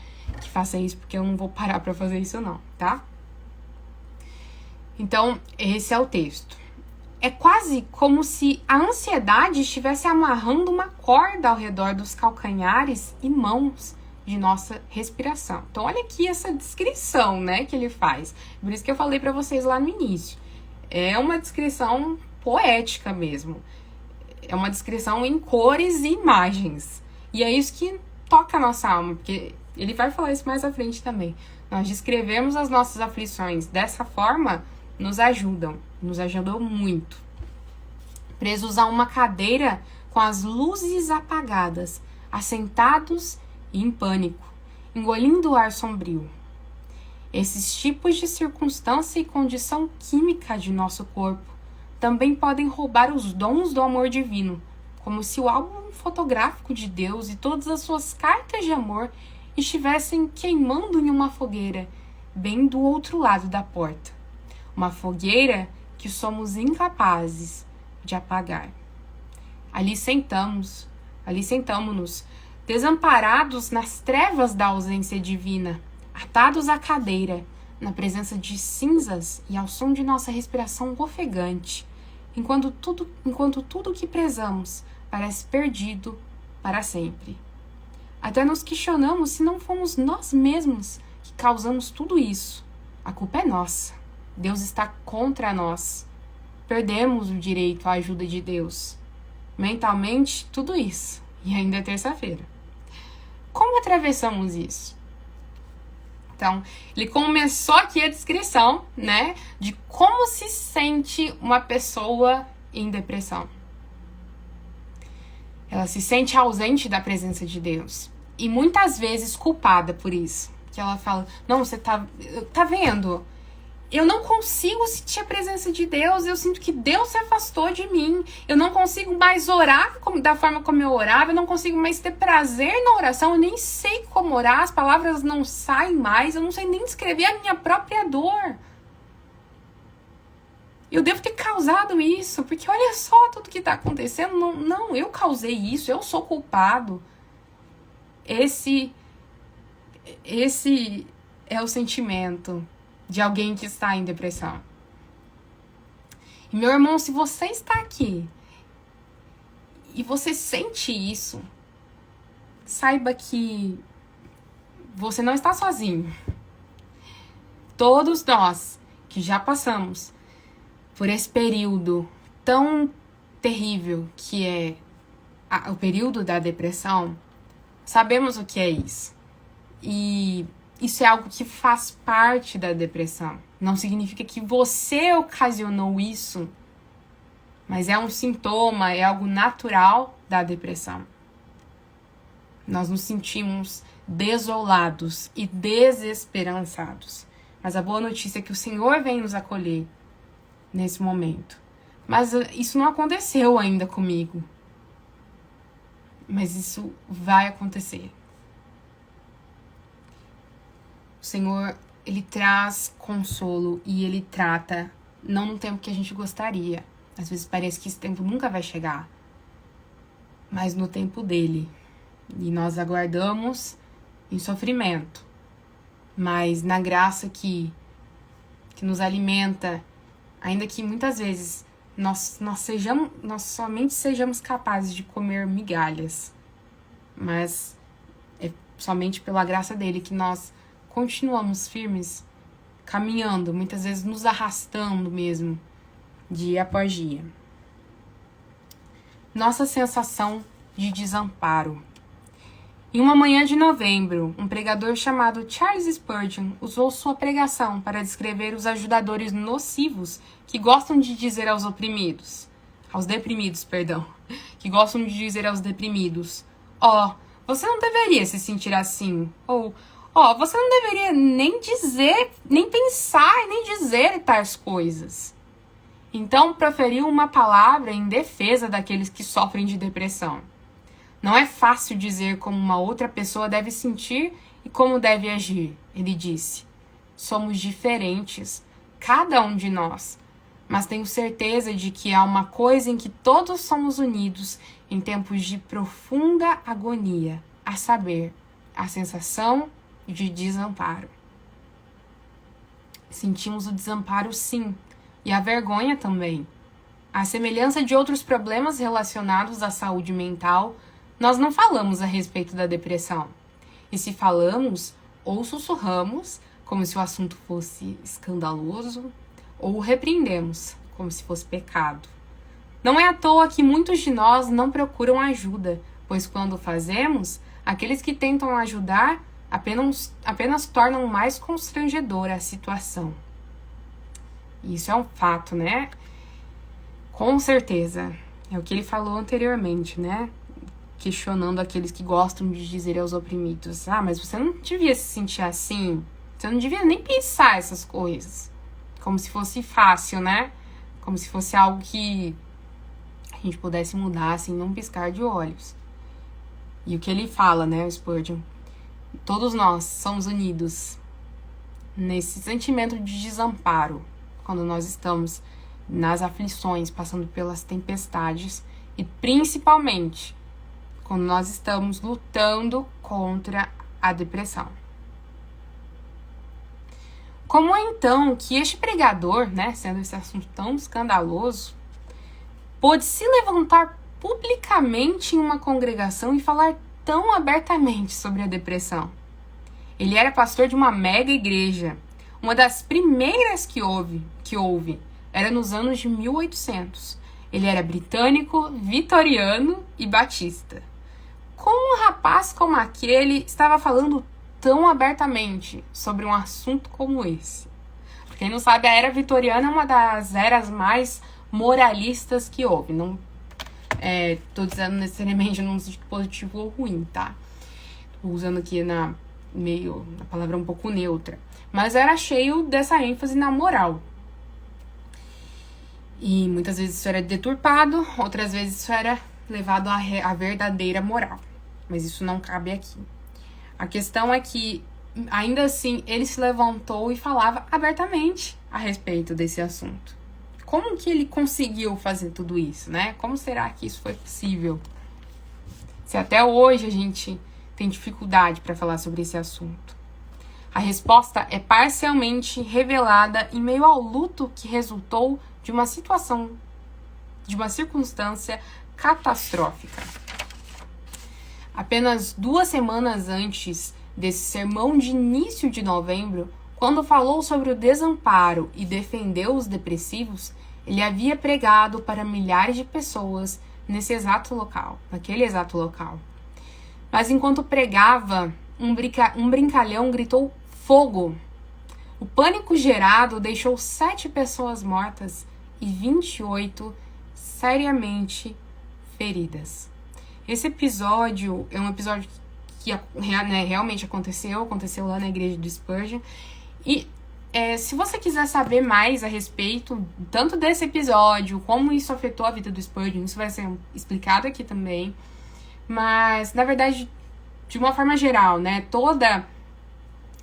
faça isso, porque eu não vou parar para fazer isso não, tá? Então, esse é o texto. É quase como se a ansiedade estivesse amarrando uma corda ao redor dos calcanhares e mãos de nossa respiração. Então, olha aqui essa descrição, né, que ele faz. Por isso que eu falei para vocês lá no início. É uma descrição poética mesmo. É uma descrição em cores e imagens. E é isso que toca a nossa alma, porque Ele vai falar isso mais à frente também. Nós descrevemos as nossas aflições dessa forma, nos ajudou muito. Presos a uma cadeira com as luzes apagadas, assentados e em pânico, engolindo o ar sombrio. Esses tipos de circunstância e condição química de nosso corpo também podem roubar os dons do amor divino, como se o álbum fotográfico de Deus e todas as suas cartas de amor estivessem queimando em uma fogueira, bem do outro lado da porta. Uma fogueira que somos incapazes de apagar. Ali sentamo-nos, desamparados nas trevas da ausência divina, atados à cadeira, na presença de cinzas e ao som de nossa respiração ofegante, enquanto tudo que prezamos parece perdido para sempre. Até nos questionamos se não fomos nós mesmos que causamos tudo isso. A culpa é nossa. Deus está contra nós. Perdemos o direito à ajuda de Deus. Mentalmente, tudo isso. E ainda é terça-feira. Como atravessamos isso? Então, ele começou aqui a descrição, né, de como se sente uma pessoa em depressão. Ela se sente ausente da presença de Deus. E muitas vezes culpada por isso. Que ela fala, não, você tá vendo? Eu não consigo sentir a presença de Deus, eu sinto que Deus se afastou de mim. Eu não consigo mais orar da forma como eu orava, eu não consigo mais ter prazer na oração, eu nem sei como orar, as palavras não saem mais, eu não sei nem descrever a minha própria dor. Eu devo ter causado isso, porque olha só tudo que está acontecendo. Não, eu causei isso, eu sou culpado. Esse é o sentimento de alguém que está em depressão. E, meu irmão, se você está aqui e você sente isso, saiba que você não está sozinho. Todos nós que já passamos por esse período tão terrível que é o período da depressão, sabemos o que é isso. E isso é algo que faz parte da depressão. Não significa que você ocasionou isso, mas é um sintoma, é algo natural da depressão. Nós nos sentimos desolados e desesperançados. Mas a boa notícia é que o Senhor vem nos acolher nesse momento. Mas isso não aconteceu ainda comigo. Mas isso vai acontecer. O Senhor, Ele traz consolo e Ele trata, não no tempo que a gente gostaria. Às vezes parece que esse tempo nunca vai chegar, mas no tempo dEle. E nós aguardamos em sofrimento, mas na graça que nos alimenta, ainda que muitas vezes nós somente sejamos capazes de comer migalhas, mas é somente pela graça dEle que nós continuamos firmes, caminhando, muitas vezes nos arrastando mesmo, dia após dia. Nossa sensação de desamparo. Em uma manhã de novembro, um pregador chamado Charles Spurgeon usou sua pregação para descrever os ajudadores nocivos que gostam de dizer aos deprimidos, que gostam de dizer aos deprimidos, você não deveria se sentir assim, ou você não deveria nem pensar, nem dizer tais coisas. Então, proferiu uma palavra em defesa daqueles que sofrem de depressão. Não é fácil dizer como uma outra pessoa deve sentir e como deve agir, ele disse. Somos diferentes, cada um de nós, mas tenho certeza de que há uma coisa em que todos somos unidos em tempos de profunda agonia, a saber, a sensação de desamparo. Sentimos o desamparo, sim, e a vergonha também. À semelhança de outros problemas relacionados à saúde mental, nós não falamos a respeito da depressão. E se falamos, ou sussurramos, como se o assunto fosse escandaloso, ou o repreendemos, como se fosse pecado. Não é à toa que muitos de nós não procuram ajuda, pois quando fazemos, aqueles que tentam ajudar apenas tornam mais constrangedora a situação. Isso é um fato, né? Com certeza. É o que ele falou anteriormente, né? Questionando aqueles que gostam de dizer aos oprimidos: ah, mas você não devia se sentir assim. Você não devia nem pensar essas coisas. Como se fosse fácil, né? Como se fosse algo que a gente pudesse mudar, assim, num piscar de olhos. E o que ele fala, né, o Spurgeon? Todos nós somos unidos nesse sentimento de desamparo, quando nós estamos nas aflições, passando pelas tempestades, e principalmente quando nós estamos lutando contra a depressão. Como é então que este pregador, né, sendo esse assunto tão escandaloso, pôde se levantar publicamente em uma congregação e falar tão abertamente sobre a depressão? Ele era pastor de uma mega igreja, uma das primeiras que houve, era nos anos de 1800. Ele era britânico, vitoriano e batista. Como um rapaz como aquele estava falando tão abertamente sobre um assunto como esse? Pra quem não sabe, a era vitoriana é uma das eras mais moralistas que houve. Não tô dizendo necessariamente num sentido positivo ou ruim, tá? Tô usando aqui a palavra um pouco neutra. Mas era cheio dessa ênfase na moral. E muitas vezes isso era deturpado, outras vezes isso era levado à verdadeira moral. Mas isso não cabe aqui. A questão é que, ainda assim, ele se levantou e falava abertamente a respeito desse assunto. Como que ele conseguiu fazer tudo isso, né? Como será que isso foi possível? Se até hoje a gente tem dificuldade para falar sobre esse assunto. A resposta é parcialmente revelada em meio ao luto que resultou de uma circunstância catastrófica. Apenas 2 semanas antes desse sermão de início de novembro, quando falou sobre o desamparo e defendeu os depressivos, ele havia pregado para milhares de pessoas naquele exato local. Mas enquanto pregava, um brincalhão gritou fogo. O pânico gerado deixou 7 pessoas mortas e 28 seriamente feridas. Esse episódio é um episódio que realmente aconteceu lá na igreja de Spurgeon. E se você quiser saber mais a respeito tanto desse episódio, como isso afetou a vida do Spurgeon, isso vai ser explicado aqui também. Mas, na verdade, de uma forma geral, né, toda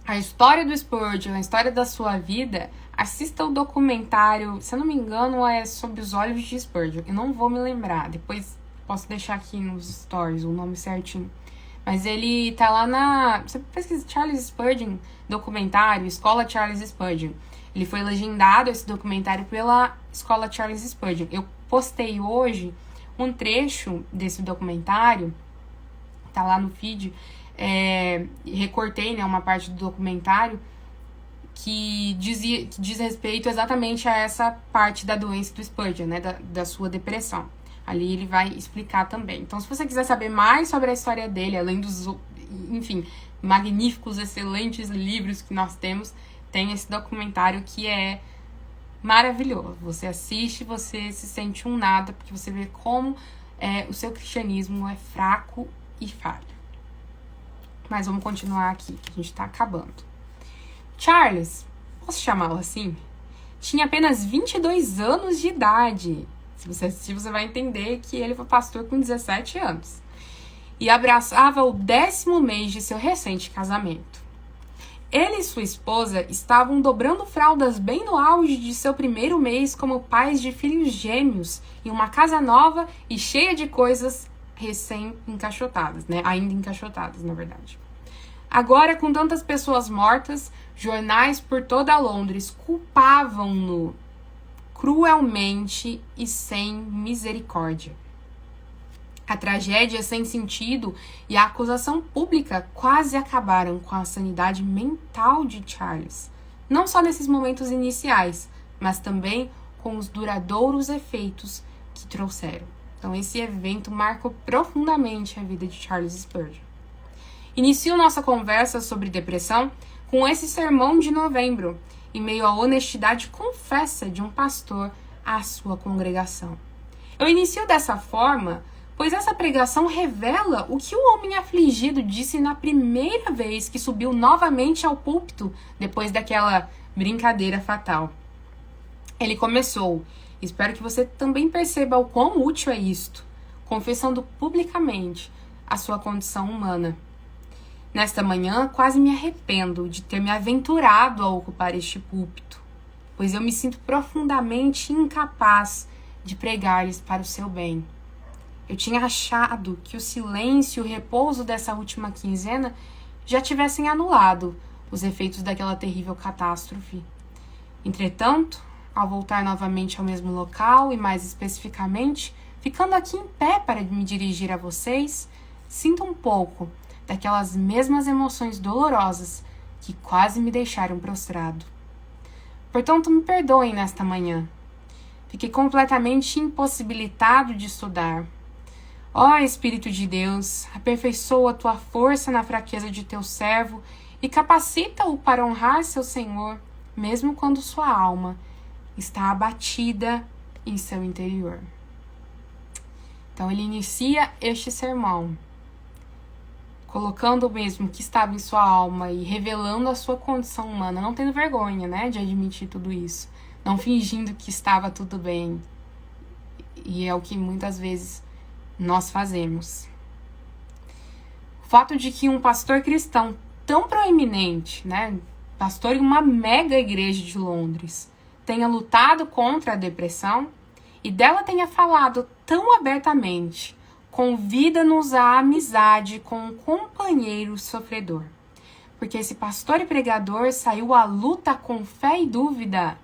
a história do Spurgeon, a história da sua vida, assista o documentário, se eu não me engano, é Sob os Olhos de Spurgeon. Eu não vou me lembrar, depois posso deixar aqui nos stories o nome certinho. Mas ele tá lá você pesquisa Charles Spurgeon, documentário, Escola Charles Spurgeon. Ele foi legendado, esse documentário, pela Escola Charles Spurgeon. Eu postei hoje um trecho desse documentário, tá lá no feed, recortei, né, uma parte do documentário que diz respeito exatamente a essa parte da doença do Spurgeon, né, da sua depressão. Ali ele vai explicar também. Então, se você quiser saber mais sobre a história dele, além dos, enfim, magníficos, excelentes livros que nós temos, tem esse documentário que é maravilhoso. Você assiste, você se sente um nada, porque você vê como o seu cristianismo é fraco e falho. Mas vamos continuar aqui, que a gente tá acabando. Charles, posso chamá-lo assim? Tinha apenas 22 anos de idade. Se você assistir, você vai entender que ele foi pastor com 17 anos. E abraçava o 10º mês de seu recente casamento. Ele e sua esposa estavam dobrando fraldas bem no auge de seu primeiro mês como pais de filhos gêmeos em uma casa nova e cheia de coisas recém-encaixotadas, né? Ainda encaixotadas, na verdade. Agora, com tantas pessoas mortas, jornais por toda Londres culpavam-no cruelmente e sem misericórdia. A tragédia sem sentido e a acusação pública quase acabaram com a sanidade mental de Charles, não só nesses momentos iniciais, mas também com os duradouros efeitos que trouxeram. Então, esse evento marcou profundamente a vida de Charles Spurgeon. Inicio nossa conversa sobre depressão com esse sermão de novembro, em meio à honestidade confessa de um pastor à sua congregação. Eu inicio dessa forma, pois essa pregação revela o que o homem afligido disse na primeira vez que subiu novamente ao púlpito depois daquela brincadeira fatal. Ele começou: espero que você também perceba o quão útil é isto, confessando publicamente a sua condição humana. Nesta manhã, quase me arrependo de ter me aventurado a ocupar este púlpito, pois eu me sinto profundamente incapaz de pregar-lhes para o seu bem. Eu tinha achado que o silêncio e o repouso dessa última quinzena já tivessem anulado os efeitos daquela terrível catástrofe. Entretanto, ao voltar novamente ao mesmo local e mais especificamente, ficando aqui em pé para me dirigir a vocês, sinto um pouco daquelas mesmas emoções dolorosas que quase me deixaram prostrado. Portanto, me perdoem nesta manhã. Fiquei completamente impossibilitado de estudar. Ó Espírito de Deus, aperfeiçoa a tua força na fraqueza de teu servo e capacita-o para honrar seu Senhor, mesmo quando sua alma está abatida em seu interior. Então ele inicia este sermão colocando o mesmo que estava em sua alma e revelando a sua condição humana, não tendo vergonha, né, de admitir tudo isso, não fingindo que estava tudo bem. E é o que muitas vezes nós fazemos. O fato de que um pastor cristão tão proeminente, né, pastor em uma mega igreja de Londres, tenha lutado contra a depressão e dela tenha falado tão abertamente, convida-nos à amizade com um companheiro sofredor. Porque esse pastor e pregador saiu à luta com fé e dúvida,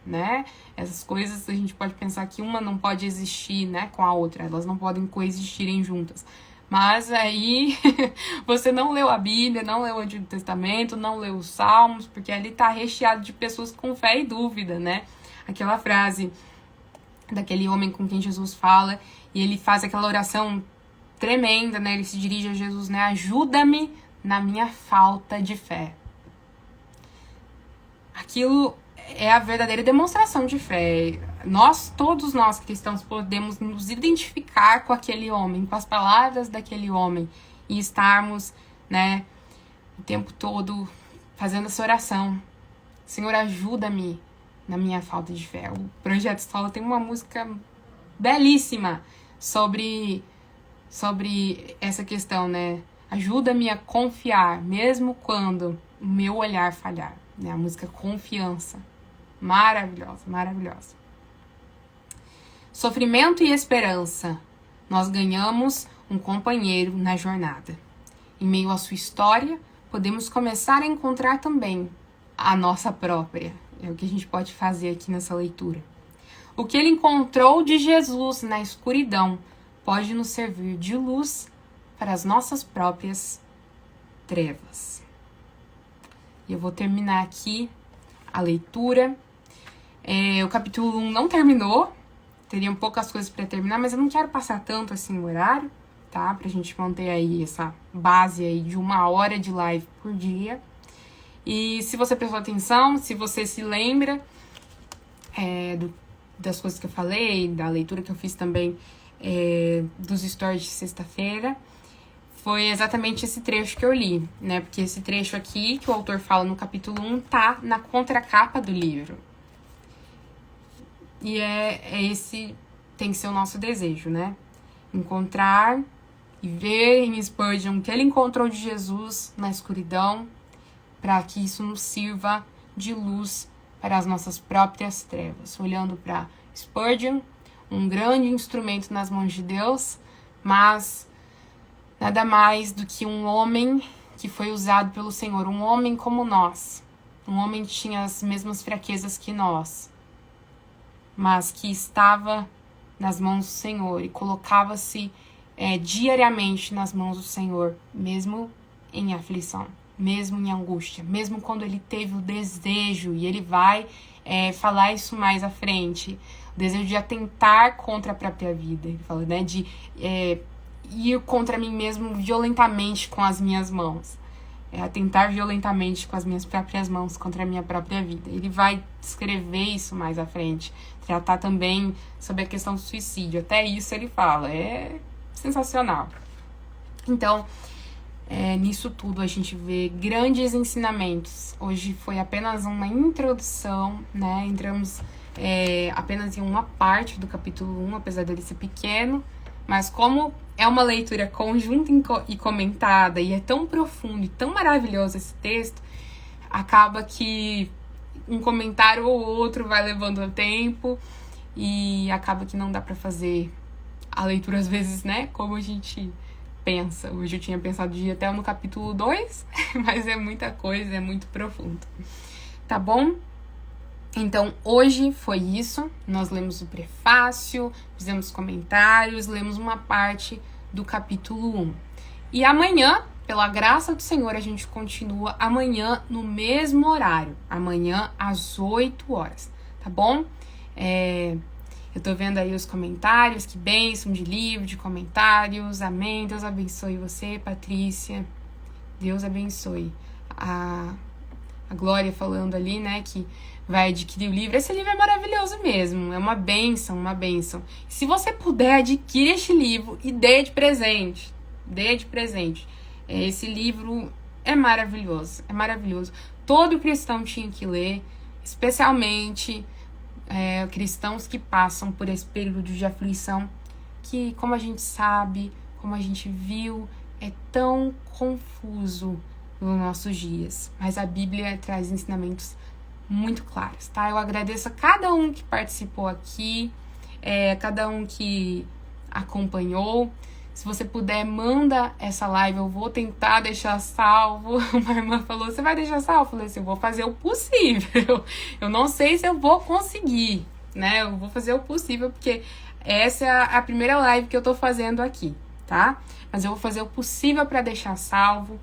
né? Essas coisas a gente pode pensar que uma não pode existir, né, com a outra, elas não podem coexistirem juntas. Mas aí você não leu a Bíblia, não leu o Antigo Testamento, não leu os Salmos, porque ali está recheado de pessoas com fé e dúvida, né? Aquela frase daquele homem com quem Jesus fala, e ele faz aquela oração tremenda, né? Ele se dirige a Jesus, né? Ajuda-me na minha falta de fé. Aquilo é a verdadeira demonstração de fé. Todos nós cristãos, podemos nos identificar com aquele homem, com as palavras daquele homem, e estarmos, né, o tempo todo fazendo essa oração. Senhor, ajuda-me na minha falta de fé. O Projeto Escola tem uma música belíssima sobre essa questão, né? Ajuda-me a confiar, mesmo quando o meu olhar falhar. Né? A música Confiança. Maravilhosa, maravilhosa. Sofrimento e esperança. Nós ganhamos um companheiro na jornada. Em meio à sua história, podemos começar a encontrar também a nossa própria. É o que a gente pode fazer aqui nessa leitura. O que ele encontrou de Jesus na escuridão pode nos servir de luz para as nossas próprias trevas. E eu vou terminar aqui a leitura. O capítulo 1 não terminou, teriam poucas coisas para terminar, mas eu não quero passar tanto assim o horário, tá? Pra gente manter aí essa base aí de 1 hora de live por dia. E se você prestou atenção, se você se lembra das coisas que eu falei, da leitura que eu fiz também dos stories de sexta-feira, foi exatamente esse trecho que eu li, né? Porque esse trecho aqui, que o autor fala no capítulo 1, tá na contracapa do livro. E esse tem que ser o nosso desejo, né? Encontrar e ver em Spurgeon o que ele encontrou de Jesus na escuridão, para que isso nos sirva de luz para as nossas próprias trevas. Olhando para Spurgeon, um grande instrumento nas mãos de Deus, mas nada mais do que um homem que foi usado pelo Senhor, um homem como nós, um homem que tinha as mesmas fraquezas que nós, mas que estava nas mãos do Senhor e colocava-se diariamente nas mãos do Senhor, mesmo em aflição, mesmo em angústia, mesmo quando ele teve o desejo, e ele vai falar isso mais à frente, o desejo de atentar contra a própria vida, ele fala, né, de ir contra mim mesmo violentamente com as minhas mãos. Atentar violentamente com as minhas próprias mãos contra a minha própria vida. Ele vai descrever isso mais à frente. Tratar também sobre a questão do suicídio. Até isso ele fala. É sensacional. Então, nisso tudo a gente vê grandes ensinamentos. Hoje foi apenas uma introdução, né? Entramos apenas em uma parte do capítulo 1, apesar dele ser pequeno. Mas como é uma leitura conjunta e comentada, e é tão profundo e tão maravilhoso esse texto, acaba que um comentário ou outro vai levando o tempo, e acaba que não dá pra fazer a leitura às vezes, né, como a gente pensa. Hoje eu tinha pensado de ir até no capítulo 2, mas é muita coisa, é muito profundo. Tá bom? Então, hoje foi isso. Nós lemos o prefácio, fizemos comentários, lemos uma parte do capítulo 1. E amanhã, pela graça do Senhor, a gente continua amanhã no mesmo horário. Amanhã, às 8 horas, tá bom? Eu tô vendo aí os comentários, que bênção de livro, de comentários. Amém. Deus abençoe você, Patrícia. Deus abençoe. A Glória falando ali, né, que vai adquirir o livro. Esse livro é maravilhoso mesmo, é uma bênção, uma bênção. Se você puder, adquire este livro e dê de presente. Dê de presente. Esse livro é maravilhoso, é maravilhoso. Todo cristão tinha que ler, especialmente cristãos que passam por esse período de aflição, que, como a gente sabe, como a gente viu, é tão confuso nos nossos dias. Mas a Bíblia traz ensinamentos muito claros, tá? Eu agradeço a cada um que participou aqui, cada um que acompanhou. Se você puder, manda essa live, eu vou tentar deixar salvo. Uma irmã falou, você vai deixar salvo? Eu falei assim, eu vou fazer o possível. Eu não sei se eu vou conseguir, né? Eu vou fazer o possível, porque essa é a primeira live que eu tô fazendo aqui, tá? Mas eu vou fazer o possível para deixar salvo.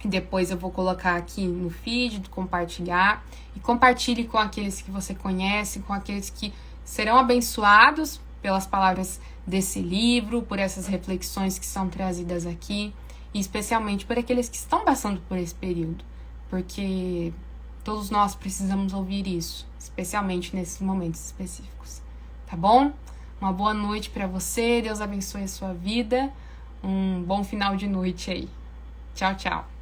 Depois eu vou colocar aqui no feed, compartilhar. E compartilhe com aqueles que você conhece, com aqueles que serão abençoados pelas palavras desse livro, por essas reflexões que são trazidas aqui. E especialmente por aqueles que estão passando por esse período. Porque todos nós precisamos ouvir isso, especialmente nesses momentos específicos. Tá bom? Uma boa noite para você. Deus abençoe a sua vida. Um bom final de noite aí. Tchau, tchau.